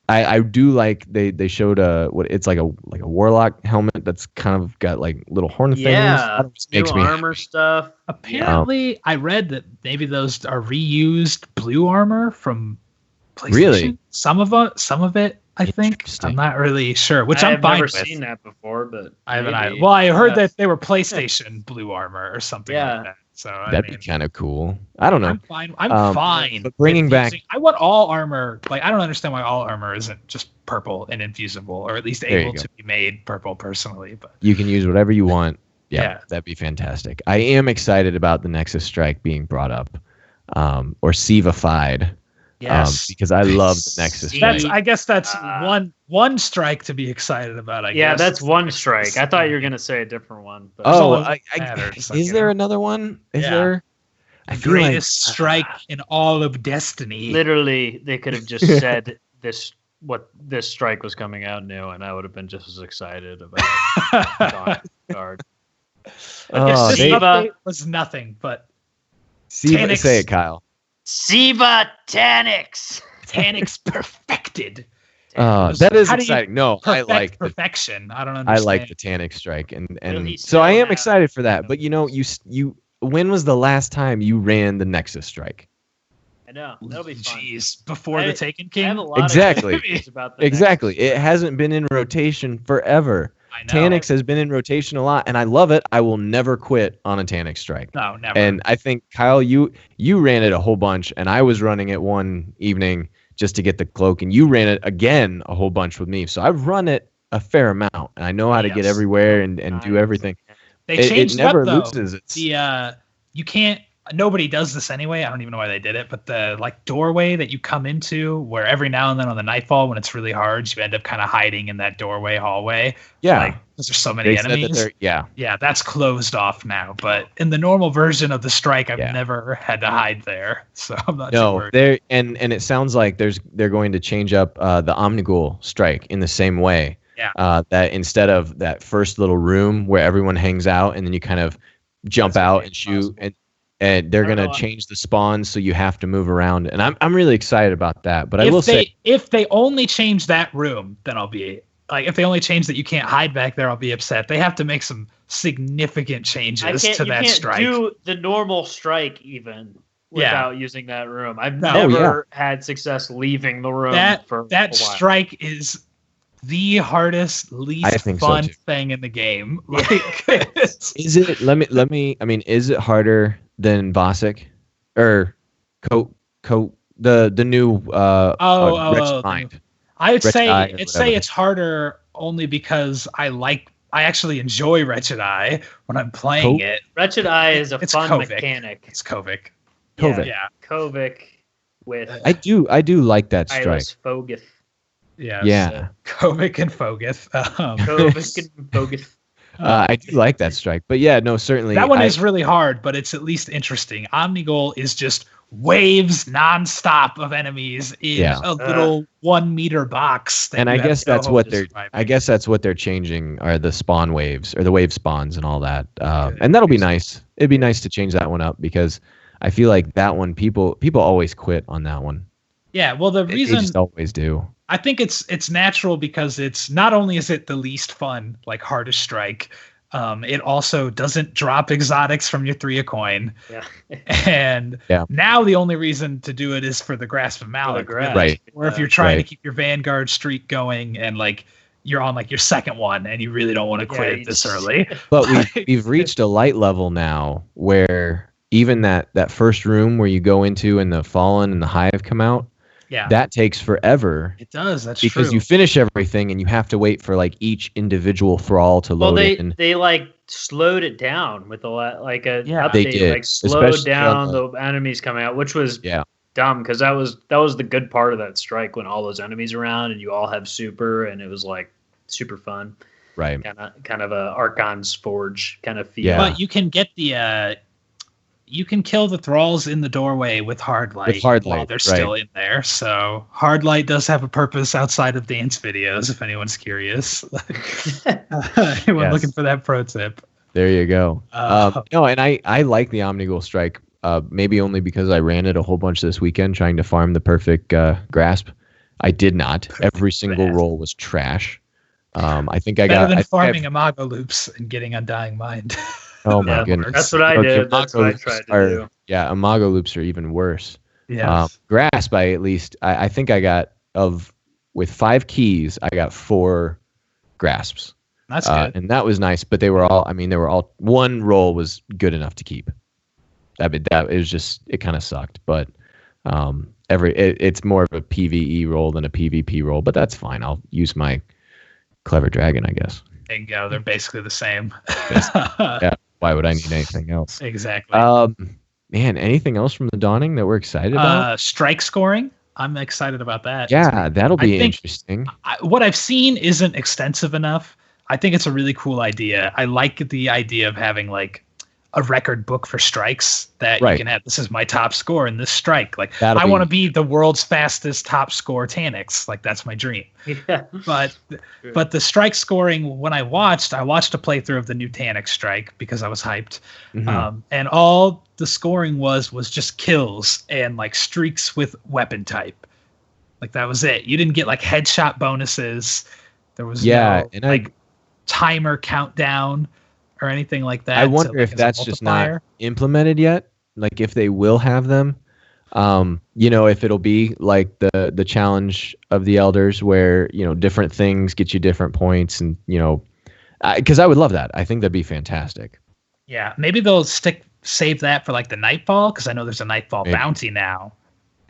I do like they showed it's like a warlock helmet that's kind of got like little horn things. Yeah, That just new makes me armor stuff. Apparently, I read that maybe those are reused blue armor from PlayStation. Really? Some of it, I think. Interesting. I'm not really sure, which I'm I've fine never with. seen that before, but I haven't. maybe. Well, I heard Yeah. that they were PlayStation blue armor or something Yeah. like that. So that'd be kind of cool. I don't know. I'm fine. I'm fine. but bringing with back- I want all armor. Like I don't understand why all armor isn't just purple and infusible, or at least There you able go. to be made purple. Personally, but You can use whatever you want. Yeah, Yeah. that'd be fantastic. I am excited about the Nexus Strike being brought up, or Sivified. yes, Because I love the Nexus Strike. I guess that's one strike to be excited about. I guess. that's one strike. I thought you were gonna say a different one. But Oh, As long as it matters, like, is you there know? another one? Is Yeah. there? I The feel like- greatest strike in all of Destiny. literally, they could have just said this strike was coming out new, and I would have been just as excited about Guard. Oh, this they- update was nothing but Tanix. Say it, Kyle. Siva Tanix. Tanix perfected. That is How do you exciting. No, I Perfect like the perfection. I don't I understand. like the Tannic strike, and Really so I still am have- excited for that. But you when was the last time you ran the Nexus strike? I know that'll be fun. Jeez, before I- the Taken I King. have a lot Exactly. of good news about the Exactly. Nexus. It hasn't been in rotation forever. I know. Tanix has been in rotation a lot, and I love it. I will never quit on a Tanix strike. No, never. And I think Kyle, you ran it a whole bunch, and I was running it one evening just to get the cloak, and you ran it again a whole bunch with me. So I've run it a fair amount, and I know how to get Yes. everywhere and do everything. they It changed never up though. loses its. You can't. Nobody does this anyway. I don't even know why they did it, but the doorway that you come into, where every now and then on the nightfall when it's really hard, you end up kind of hiding in that doorway hallway. Yeah. because there's so many They said that enemies. yeah. That's closed off now. But in the normal version of the strike, I've Yeah. never had to hide there, so I'm not No, sure. there and it sounds like they're going to change up the Omnigul strike in the same way. Yeah. That instead of that first little room where everyone hangs out and then you kind of jump That's out okay, and shoot possible. and they're I don't gonna know. change the spawns so you have to move around and I'm really excited about that. But I will say if they only change that room, then I'll be like, if they only change that you can't hide back there, I'll be upset. They have to make some significant changes to you that can't strike. do the normal strike even without using that room. I've No. never had success leaving the room for that a while. strike is the hardest, I least think so, fun too. thing in the game. Like, it's- is it let me I mean, is it harder than Bosic or the new Wretched Mind? I would Wretched say Eye or I'd say whatever. it's harder only because I like I actually enjoy Wretched Eye when I'm playing it. Wretched Eye is a fun Kovic. mechanic. It's Kovic. Kovic. Yeah. Kovic with I do like that strike. Eyeless Foguth. Yes. Yeah. Kovic and Foguth. Kovic and Foguth. I do like that strike, but yeah, no, certainly That one is really hard, but it's at least interesting. Omnigul is just waves nonstop of enemies in a little 1 meter box. And I guess that's what they're changing are the spawn waves or the wave spawns and all that. And that'll be nice. It'd be nice to change that one up because I feel like that one people always quit on that one. Yeah, well, the reason they just always do. I think it's natural because it's not only is it the least fun, like hardest strike, it also doesn't drop exotics from your 3 a coin. Yeah. And now the only reason to do it is for the Grasp of Malik. Right. Or if you're trying to keep your Vanguard streak going and like you're on like your second one and you really don't want to quit it this early. But we've reached a light level now where even that first room where you go into and the Fallen and the Hive come out, that takes forever. It does. That's because you finish everything and you have to wait for like each individual thrall to load in. They like slowed it down with update. They did. Like slowed down the enemies coming out, which was dumb because that was the good part of that strike when all those enemies around and you all have super and it was like super fun. Right. Kind of a Archon's Forge kind of feel. Yeah. But you can get the you can kill the thralls in the doorway with hard light while they're still in there. So hard light does have a purpose outside of dance videos, if anyone's curious. Anyone looking for that pro tip. There you go. No, and I like the Omnigul strike, maybe only because I ran it a whole bunch this weekend trying to farm the perfect grasp. I did not. Every single roll was trash. I think I got... Better than farming Imago loops and getting Undying Mind. Oh my goodness. That's what I did. That's what I tried to do. Yeah, Imago loops are even worse. Yeah. Grasp, I think I got with 5 keys, I got 4 grasps. That's good. And that was nice, but they were all one roll was good enough to keep. That it was just, it kind of sucked, but it's more of a PvE roll than a PvP roll, but that's fine. I'll use my Clever Dragon, I guess. There you go. They're basically the same. Yeah. Why would I need anything else? Exactly. Man, anything else from the Dawning that we're excited about? Strike scoring. I'm excited about that. Yeah, that'll be interesting. What I've seen isn't extensive enough. I think it's a really cool idea. I like the idea of having like a record book for strikes that you can have. This is my top score in this strike. Like I want to be the world's fastest top score Taniks. Like that's my dream. Yeah. But the strike scoring, when I watched a playthrough of the new Tanix strike because I was hyped. Mm-hmm. And all the scoring was just kills and like streaks with weapon type. Like that was it. You didn't get like headshot bonuses. There was no timer countdown or anything like that. I wonder if that's just not implemented yet. Like if they will have them, if it'll be like the challenge of the elders where, different things get you different points and, because I would love that. I think that'd be fantastic. Yeah. Maybe they'll save that for like the Nightfall. Cause I know there's a Nightfall bounty now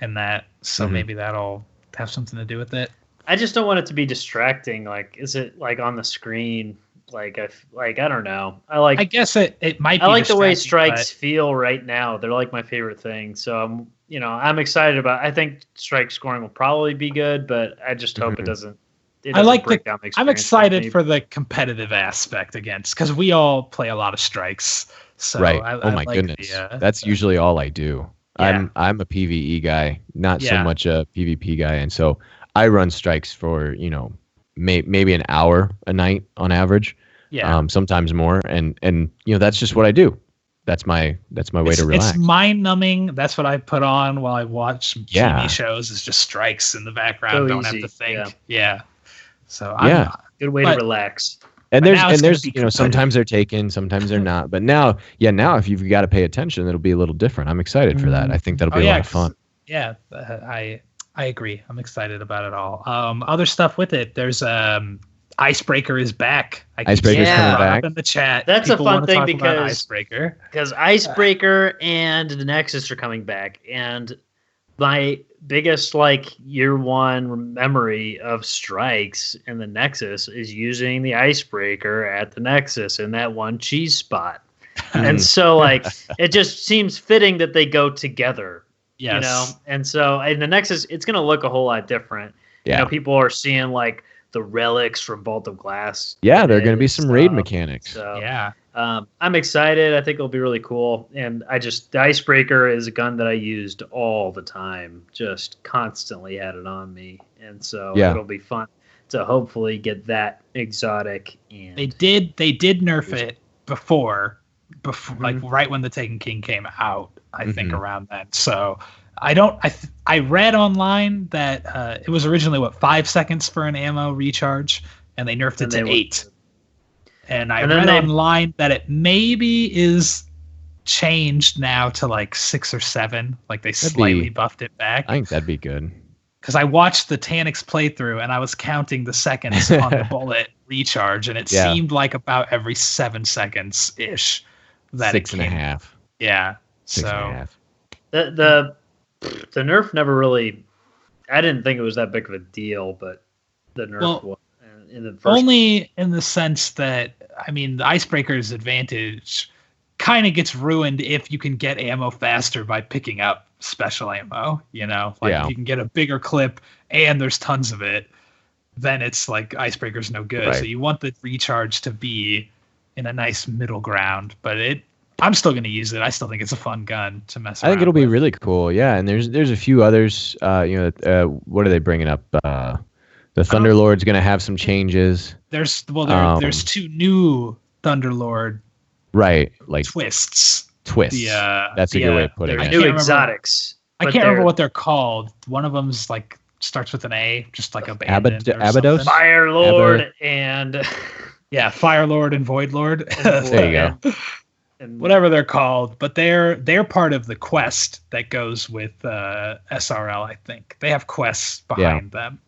and that, so maybe that'll have something to do with it. I just don't want it to be distracting. Like, is it like on the screen? I don't know. I guess it might be. I like the way strikes feel right now. They're like my favorite thing. So I'm excited about. I think strike scoring will probably be good, but I just hope it doesn't. Break down the experience. I'm excited for the competitive aspect against because we all play a lot of strikes. So oh my goodness, that's usually all I do. Yeah. I'm a PvE guy, not so much a PvP guy, and so I run strikes for maybe an hour a night on average. Yeah. Sometimes more, and that's just what I do. That's my way to relax. It's mind numbing. That's what I put on while I watch TV shows. Is just strikes in the background. Don't have to think. Yeah. So good way to relax. And there's sometimes they're taken, sometimes they're not. But now if you've got to pay attention, it'll be a little different. I'm excited for that. I think that'll be a lot of fun. Yeah, I agree. I'm excited about it all. Other stuff with it. There's Icebreaker is back. Icebreaker's coming back in the chat. That's a fun thing because Icebreaker and the Nexus are coming back, and My biggest year one memory of strikes in the Nexus is using the icebreaker at the Nexus in that one cheese spot. And so it just seems fitting that they go together. Yes. And so in the Nexus, it's going to look a whole lot different. Yeah. People are seeing the relics from Vault of Glass. Yeah, there are going to be some raid mechanics. So, yeah. I'm excited. I think it'll be really cool. And the icebreaker is a gun that I used all the time, just constantly had it on me. And so it'll be fun to hopefully get that exotic. And They did nerf it before right when the Taken King came out, I think around then. So I read online that it was originally 5 seconds for an ammo recharge, and they nerfed it to 8. And I read online that it maybe is changed now to 6 or 7. They slightly buffed it back. I think that'd be good. Because I watched the Tanix playthrough and I was counting the seconds on the bullet recharge, and it seemed like about every 7 seconds ish. That 6.5. Yeah. 6.5. The nerf never really. I didn't think it was that big of a deal, but the nerf was in the first. Only in the sense that the icebreaker's advantage kind of gets ruined if you can get ammo faster by picking up special ammo. If you can get a bigger clip and there's tons of it, then it's icebreaker's no good. Right. So you want the recharge to be in a nice middle ground, but I'm still going to use it. I still think it's a fun gun to mess around. I think it'll be really cool. Yeah, and there's a few others. What are they bringing up? The Thunderlord's going to have some changes. There's 2 new Thunderlord twists. That's a good way of putting it. New exotics. I can't remember what they're called. One of them's starts with an A, just abandoned. Abydos? Fire Lord and yeah, Fire Lord and Void Lord. There you go. And whatever they're called, but they're part of the quest that goes with SRL. I think they have quests behind them.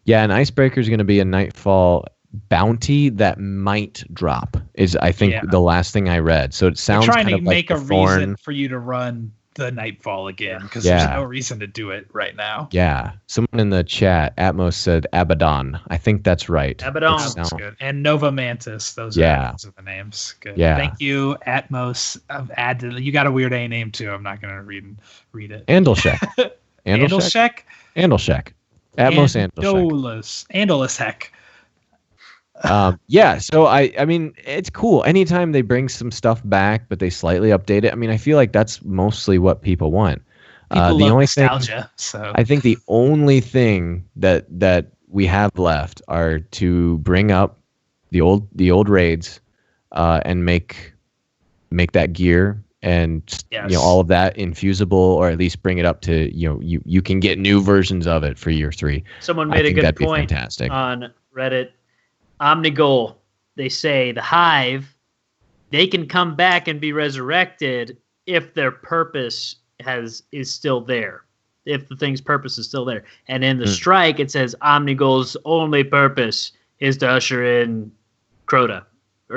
Yeah, an icebreaker is going to be a Nightfall bounty that might drop. Is I think the last thing I read. So it sounds trying kind to of make like a reason for you to run the Nightfall again, because there's no reason to do it right now. Yeah, someone in the chat, Atmos, said Abaddon. I think that's right. Abaddon. That's good. And Nova Mantis. Those are the names. Good. Yeah. Thank you, Atmos. You got a weird A name too. I'm not going to read it. Andalshek. Andalshek. Andalshek. Atmos Andalshek. Andalus heck. So I mean, it's cool. Anytime they bring some stuff back, but they slightly update it. I mean, I feel like that's mostly what people want. People the love only nostalgia. Thing, I think the only thing that we have left are to bring up the old raids, and make that gear and all of that infusible, or at least bring it up to you can get new versions of it for year 3. Someone made a good point on Reddit. Omnigul, they say the Hive, they can come back and be resurrected if their purpose is still there, if the thing's purpose is still there. And in the strike, it says Omnigul's only purpose is to usher in Crota.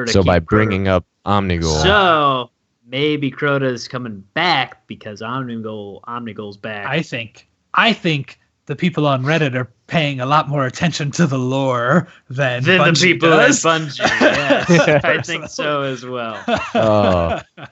So by bringing up Omnigul, so maybe Crota is coming back because Omnigul's back. I think the people on Reddit are paying a lot more attention to the lore than the people does. at Bungie. Yes, I think so as well.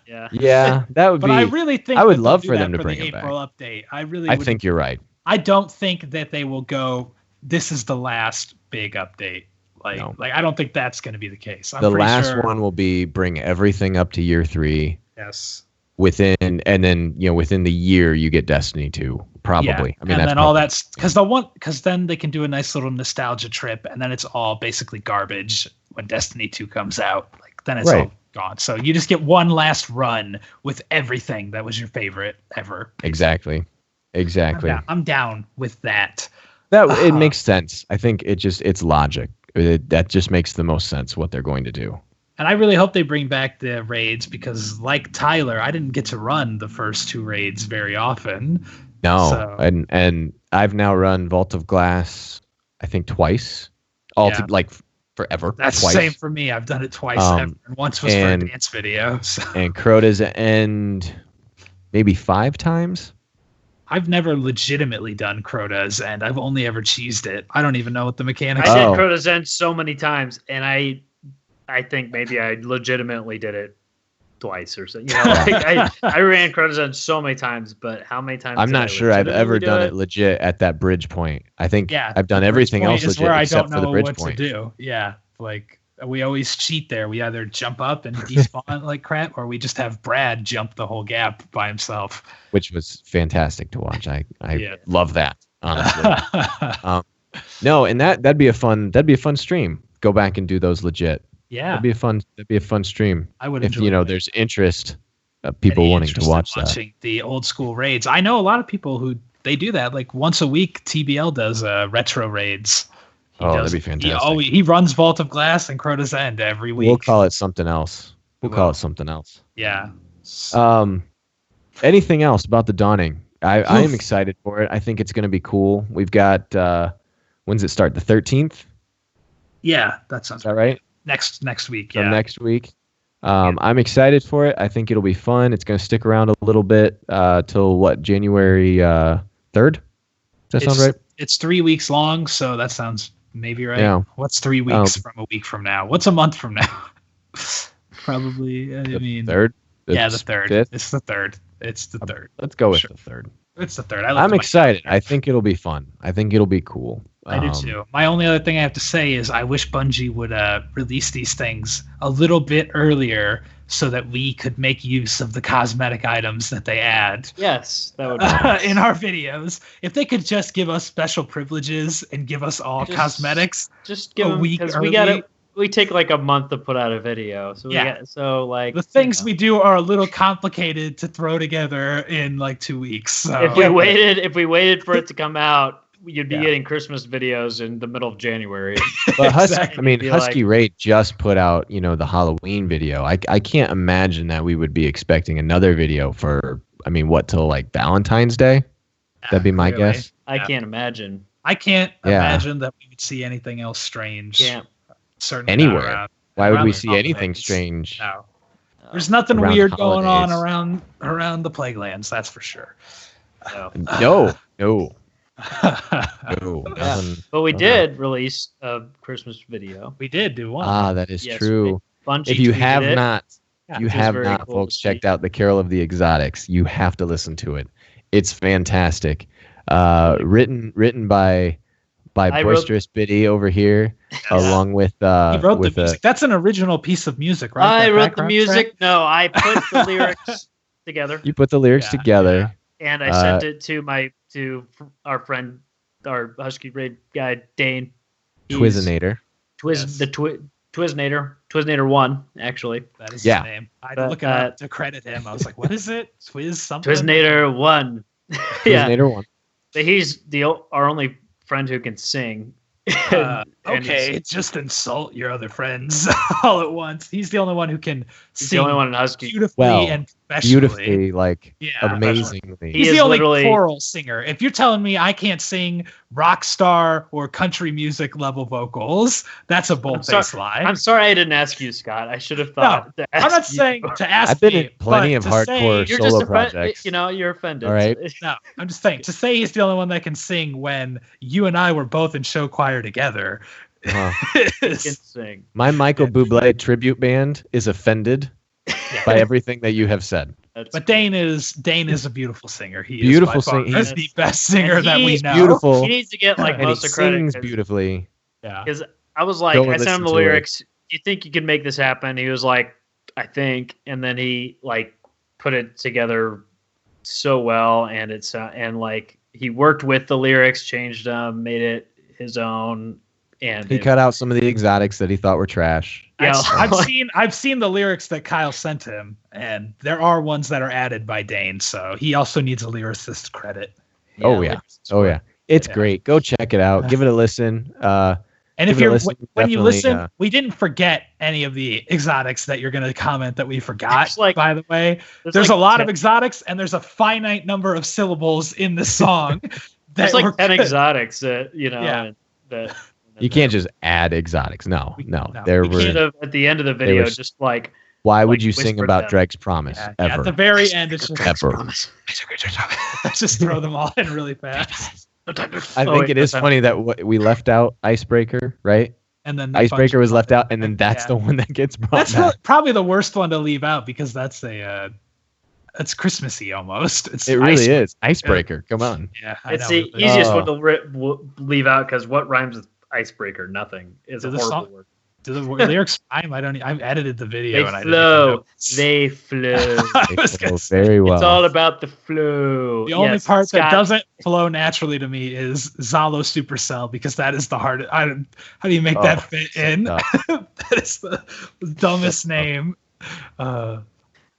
Yeah, that would be. But I really think I would love for them to bring the it back. April update. I think you're right. I don't think that they will go. This is the last big update. I don't think that's going to be the case. The last one will be bring everything up to year 3. Yes. Within the year you get Destiny 2. Probably. Yeah. I mean, and that's then all that's because then they can do a nice little nostalgia trip, and then it's all basically garbage when Destiny 2 comes out. Then it's all gone. So you just get one last run with everything that was your favorite ever. Exactly. I'm down with that. It makes sense. I think it's logic. That just makes the most sense what they're going to do. And I really hope they bring back the raids because, like Tyler, I didn't get to run the first 2 raids very often. No, so. and I've now run Vault of Glass, I think twice, forever. That's twice. the same for me. I've done it twice, and once was for a dance video. So. And Crota's End maybe 5 times. I've never legitimately done Crota's End. I've only ever cheesed it. I don't even know what the mechanics I are. did Crota's End so many times, and I think maybe I legitimately did it twice or so. You know, like I ran Crota's End so many times, but how many times? I'm not sure I've ever done it legit at that bridge point. I think I've done everything else legit except for the bridge point. To do. Yeah, like we always cheat there. We either jump up and despawn like crap, or we just have Brad jump the whole gap by himself, which was fantastic to watch. I love that, honestly. No, and that'd be a fun stream. Go back and do those legit. Yeah, that'd be a fun stream. I would if there's interest, people wanting to watch watching the old school raids. I know a lot of people who they do that like once a week. TBL does retro raids. That'd be fantastic. He runs Vault of Glass and Crota's End every week. We'll call it something else. Yeah. Anything else about the Dawning? I am excited for it. I think it's going to be cool. We've got when's it start? The 13th? Yeah, that sounds right. Next week. So next week. I'm excited for it. I think it'll be fun. It's going to stick around a little bit till what, January 3rd? Does that sound right? It's 3 weeks long, so that sounds maybe right. Yeah. What's 3 weeks from a week from now? What's a month from now? Probably. Third. The 3rd. Fifth? It's the 3rd. It's the 3rd. Let's go with the 3rd. It's the 3rd. I'm excited. I think it'll be fun. I think it'll be cool. I do too. My only other thing I have to say is I wish Bungie would release these things a little bit earlier so that we could make use of the cosmetic items that they add. Yes, that would be nice. In our videos. If they could just give us special privileges and give us all cosmetics, just give a week early. We take like a month to put out a video, so the things we do are a little complicated to throw together in like 2 weeks. So. If we waited for it to come out, you'd be getting Christmas videos in the middle of January. But Husky Raid just put out, the Halloween video. I can't imagine that we would be expecting another video for, till like Valentine's Day? That'd be my guess. I can't imagine. I can't imagine that we would see anything else strange. Yeah. Certainly anywhere. Why would we see anything strange? No. There's nothing weird going on around the Plaguelands, that's for sure. No. But we did release a Christmas video. We did do one. That is true. If you have not, cool folks, checked out the Carol of the Exotics. You have to listen to it. It's fantastic. Written by Boisterous Biddy over here, along with he wrote the music. That's an original piece of music, right? I wrote the music. Track? No, I put the lyrics together. You put the lyrics together, and I sent it to our friend, our Husky Raid guy, Dane. Twizinator. Twizinator 1, actually. That is his name. I had to look it up to credit him. I was like, what is it? Twiz something? Twizinator 1. Twizinator 1. But he's our only friend who can sing. Okay, just insult your other friends all at once. He's the only one who can sing. The only one in Husky. Beautifully and professionally. Amazingly. He's the only choral singer. If you're telling me I can't sing rock star or country music level vocals, that's a bold-faced lie. I'm sorry I didn't ask you, Scott. I should have thought. No, I'm not saying to ask I've been in plenty of hardcore solo projects. You're offended. All right. No, I'm just saying to say he's the only one that can sing when you and I were both in show choir together. My Michael Bublé tribute band is offended by everything that you have said. But Dane is a beautiful singer. He beautiful is He's the best singer that we know. Beautiful. He needs to get like most of the credit. He sings beautifully. Yeah. Because I was like, I sent him the lyrics. Do you think you can make this happen? He was like, I think, and then he like put it together so well, and it's and like he worked with the lyrics, changed them, made it his own. And he cut out some of the exotics that he thought were trash. Yeah, I've seen the lyrics that Kyle sent him, and there are ones that are added by Dane. So he also needs a lyricist credit. It's great. Go check it out. Give it a listen. And if you're when you listen, we didn't forget any of the exotics that you're going to comment that we forgot. By the way, there's a lot of exotics, and there's a finite number of syllabos in the song. There's like 10 exotics that you can't just add exotics. No. We should have at the end of the video just like Why would Like, you sing whisper about them. Drake's Promise Yeah, ever? at the very end, it's just Ever. just throw them all in really fast, I think it is funny that we left out Icebreaker, right? and then the Icebreaker was left out, and then Yeah. that's the one that gets brought That's back. probably the worst one to leave out because that's it's Christmassy almost. It really is. Icebreaker. Come on. Yeah, It's know. the easiest one to leave out because what rhymes with icebreaker? Nothing. It's a The horrible song- word. Do the lyrics rhyme? I've edited the video They and I flow. didn't They flow. I was gonna say, Very well. It's all about the flow. the only Yes, part that Scott, doesn't flow naturally to me is Zalo Supercell because that is the hardest. How do you make that fit in? tough. That is the dumbest name. But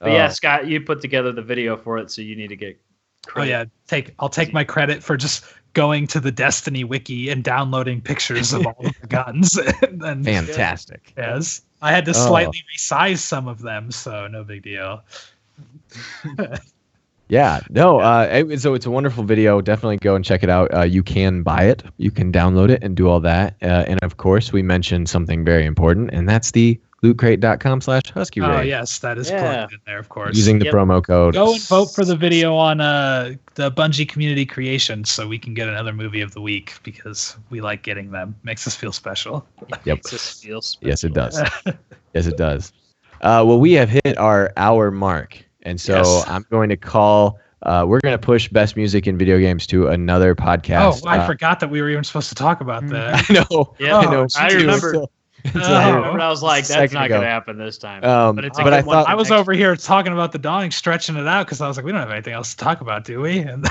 yeah, Oh. Scott, you put together the video for it, so you need to get Oh credit. yeah, I'll take my credit for just going to the Destiny wiki and downloading pictures of all of the guns. And then, Fantastic. yes, I had to Oh. slightly resize some of them, so no big deal. Yeah. No. So it's a wonderful video. Definitely go and check it out. You can buy it. You can download it and do all that. And of course, we mentioned something very important, and that's the lootcrate.com/husky Oh raid. yes, that is Yeah. plugged in there, of course. Using the Yep. promo code. Go and vote for the video on the Bungie community creations so we can get another movie of the week because we like getting them. Makes us feel special. Yep. Makes us feel special. Yes, it does. Yes, it does. Well, we have hit our hour mark, and so Yes. I'm going to call. We're going to push best music in video games to another podcast. Oh, I forgot that we were even supposed to talk about that. I know. Yeah, I know. I Me too. remember. Until I Oh. remember I was like, that's Second not ago. going to happen this time. But it's a I good one thought- for I was next- over here talking about the Dawning, stretching it out because I was like, we don't have anything else to talk about, do we? And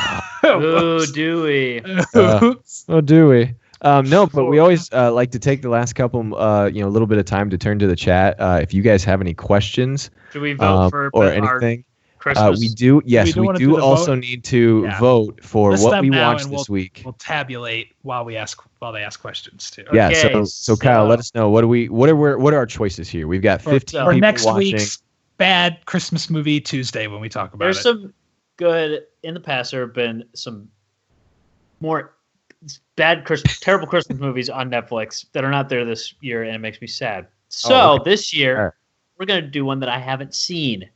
Ooh, do we? Oops. Oh, do we? No, but we always like to take the last couple, a little bit of time to turn to the chat. If you guys have any questions Should we vote for or our anything, Christmas? we do. Yes, We do we wanna do do the also vote? need to Yeah. vote for List what them we now watched and this week. We'll tabulate while they ask questions too. Yeah. Okay, So Kyle, so- let us know what are our choices here? We've got 15 For people next watching. week's bad Christmas movie Tuesday when we talk about There's it. some good in the past. There have been some more bad, terrible Christmas movies on Netflix that are not there this year, and it makes me sad. So this year, Alright. we're gonna do one that I haven't seen,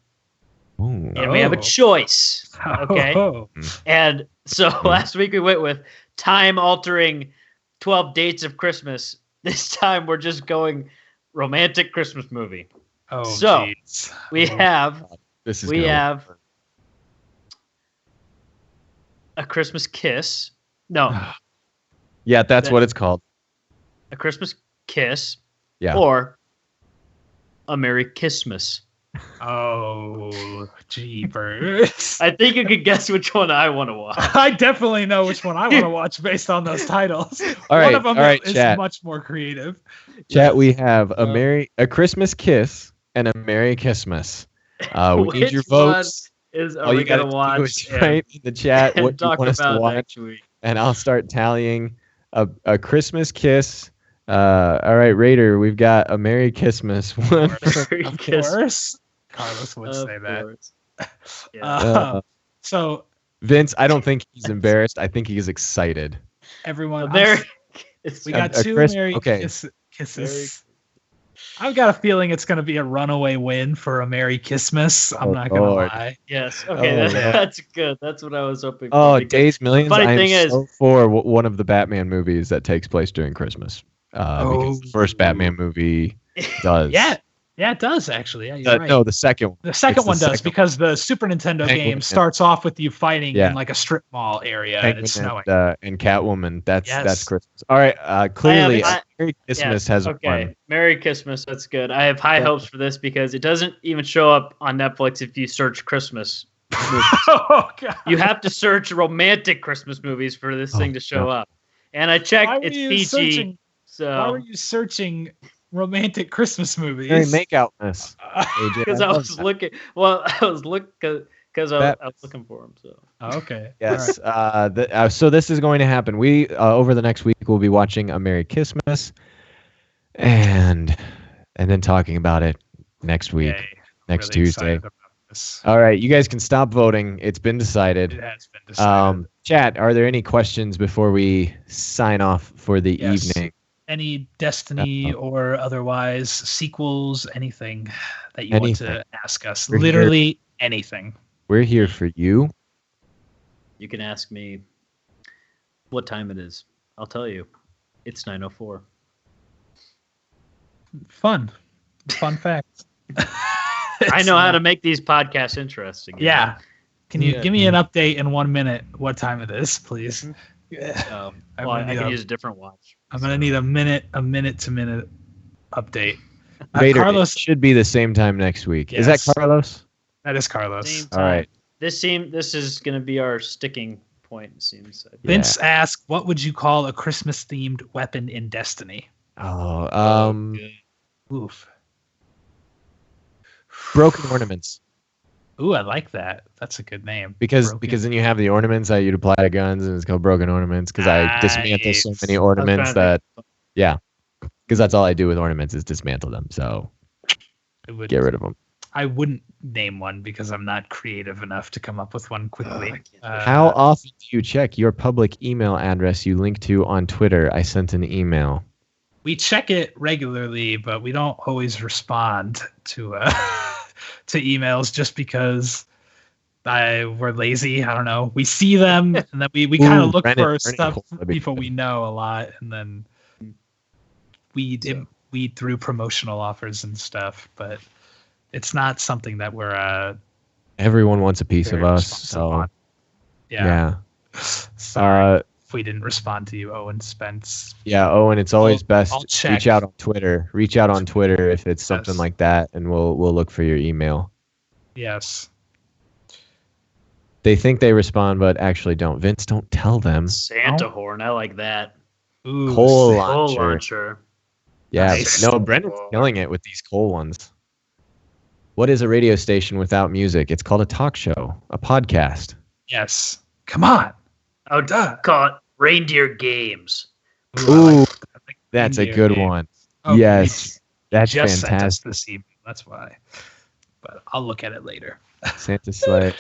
Ooh. and we have a Oh. choice. Okay, Oh. and so last week we went with time-altering 12 dates of Christmas. This time we're just going romantic Christmas movie. Oh, So, geez. We have This is we gonna- have A Christmas Kiss. No, Yeah, that's what it's called. A Christmas Kiss. Yeah. Or A Merry Christmas. Oh, jeepers. I think you could guess which one I want to watch. I definitely know which one I want to watch based on those titles. All right, One of them all right, is chat. much more creative. Chat, we have a Christmas kiss and a Merry Christmas. We need Which your votes. one Are All we you gotta gonna do watch is and- write in the chat and what you talk want us to about watch, next week? and I'll start tallying. A Christmas kiss. All right, Raider, we've got a Merry Christmas one. Merry Of Christmas. course. Carlos would Of say that. course. Yeah. So Vince, I don't think he's embarrassed. I think he's excited. everyone, A Merry we got a two Chris- Merry okay. kisses. I've got a feeling it's going to be a runaway win for a Merry Christmas. I'm Oh, not going to Lord. lie. Yes. Okay. Oh, yeah. That's good. That's what I was hoping. Oh, for, because Days Millions. funny I am thing is- so for one of the Batman movies that takes place during Christmas. Because the first Batman movie does. Yeah, it does actually. Yeah, you're right. No, the second one. The second It's the one does second because the Super Nintendo Penguin game and- starts off with you fighting Yeah. in like a strip mall area and Penguin it's snowing. and Catwoman. That's Yes. Christmas. All right. Clearly, I- Merry Christmas Yes, has okay. won. Merry Christmas. That's good. I have high Yeah. hopes for this because it doesn't even show up on Netflix if you search Christmas. Oh god. You have to search romantic Christmas movies for this thing to show up. And I checked, Why were it's you PG. searching? Why were So you searching romantic Christmas movies? Merry Makeoutness. AJ, because I love was that. looking, well, I was looking because I was looking for him. So Oh, okay. Yes. So this is going to happen. We over the next week we'll be watching A Merry Christmas, and then talking about it next week, Yay. next Really Tuesday. excited about this. All right, you guys can stop voting. It's been decided. It has been decided. Chat, are there any questions before we sign off for the Yes. evening? any Destiny or otherwise sequels, anything that you want to ask us. Literally anything. We're here for you. You can ask me what time it is. I'll tell you. It's 9:04. Fun fact. I know how to make these podcasts interesting. Yeah. Can you give me an update in 1 minute what time it is, please? Well, I can use a different watch. I'm gonna need a minute to minute update. Vader, Carlos it should be the same time next week. Yes. Is that Carlos? That is Carlos. Same time. All right. This is going to be our sticking point. It seems. Vince asked, "What would you call a Christmas-themed weapon in Destiny?" Oh, Oof. broken ornaments. Ooh, I like that. That's a good name. Because then you have the ornaments that you'd apply to guns, and it's called broken ornaments. Because I dismantle so many ornaments that, because that's all I do with ornaments is dismantle them. So get rid of them. I wouldn't name one because I'm not creative enough to come up with one quickly. How often do you check your public email address you link to on Twitter? I sent an email. We check it regularly, but we don't always respond to to emails just because we're lazy. I don't know. We see them and then we kind of look for stuff people we know a lot, and then weed through promotional offers and stuff, but it's not something that we're everyone wants a piece of us, so yeah. Sorry if we didn't respond to you, Owen Spence. Yeah, Owen, it's always best reach out on Twitter. Reach out on Twitter if it's something like that, and we'll look for your email. Yes. They think they respond, but actually don't. Vince, don't tell them. Santa horn, I like that. Ooh, coal launcher. Yeah, nice. No, Brendan's killing it with these coal ones. What is a radio station without music? It's called a talk show, a podcast. Yes. Come on. I would call it Reindeer Games. Ooh, that's a good one. Oh, yes, that's just fantastic. Sent us this evening. That's why. But I'll look at it later. Santa sleigh.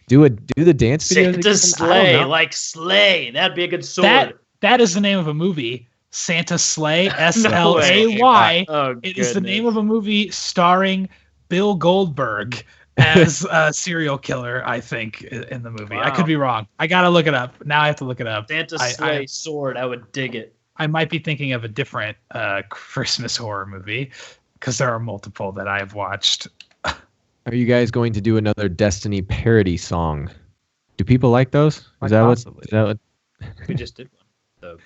Do the dance videos. Santa sleigh, like sleigh. That'd be a good sword. That is the name of a movie. Santa Sleigh, SLAY. It is the name of a movie starring Bill Goldberg as a serial killer, I think, in the movie. Wow. I could be wrong. I gotta look it up. Now I have to look it up. Santa sleigh sword. I would dig it. I might be thinking of a different Christmas horror movie because there are multiple that I have watched. Are you guys going to do another Destiny parody song? Do people like those? Is that what? We just did one. So.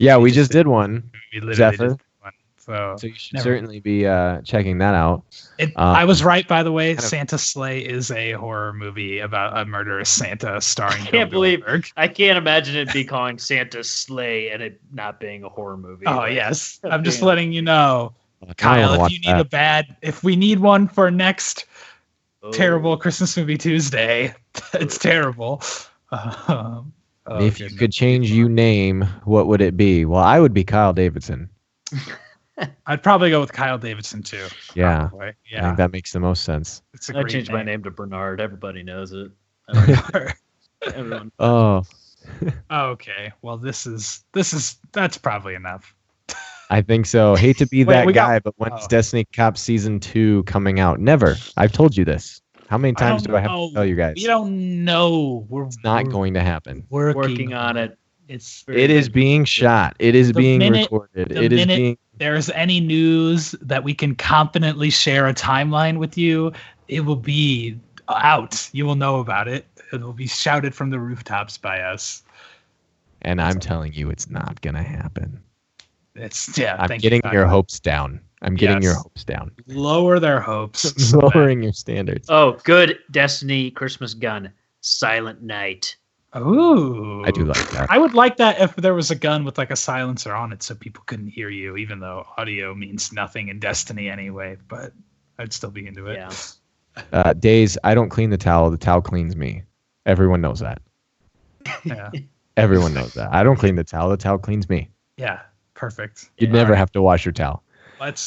Yeah, we just did one. We literally did one. So you should certainly be checking that out. I was right, by the way. Santa Sleigh is a horror movie about a murderous Santa starring Bill Goldberg. I can't imagine it be calling Santa Sleigh and it not being a horror movie. Oh, yes. I'm just letting you know, Kyle, if we need one for next terrible Christmas movie Tuesday, it's terrible. If you could change your name, what would it be? Well, I would be Kyle Davidson. I'd probably go with Kyle Davidson too. Yeah, probably. I think that makes the most sense. I changed my name to Bernard. Everybody knows it. Everyone. Oh. Okay. Well, that's probably enough. I think so. Hate to be that guy, but when's Destiny Cop Season 2 coming out? Never. I've told you this. How many times do I have to tell you guys? We don't know. It's not going to happen. Working on it. It is being shot. It is being recorded. There's any news that we can confidently share a timeline with you, it will be out. You will know about it. It will be shouted from the rooftops by us. And I'm telling you, it's not going to happen. I'm getting your hopes down. Getting your hopes down. Lower their hopes. Lowering your standards. Oh, good Destiny Christmas gun. Silent Night. Ooh. I do like that. I would like that if there was a gun with like a silencer on it so people couldn't hear you, even though audio means nothing in Destiny anyway, but I'd still be into it. Yeah. Days, I don't clean the towel cleans me. Everyone knows that. Yeah. Everyone knows that. I don't clean the towel cleans me. Yeah, perfect. You'd never have to wash your towel.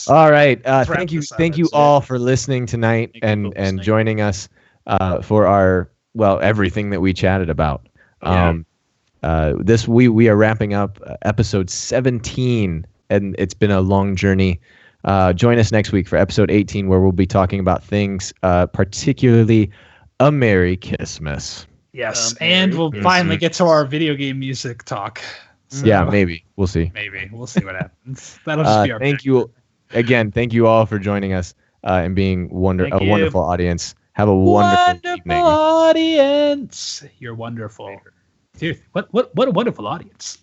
All right. Thank you all for listening tonight and joining us for everything that we chatted about. We are wrapping up episode 17, and it's been a long journey. Join us next week for episode 18, where we'll be talking about things, particularly a Merry Christmas. Yes, and we'll finally get to our video game music talk. So yeah, maybe. We'll see. Maybe. We'll see what happens. That'll just be our thank you. Again, thank you all for joining us and being a wonderful audience. Have a wonderful evening. Audience. You're wonderful. Dude, what a wonderful audience.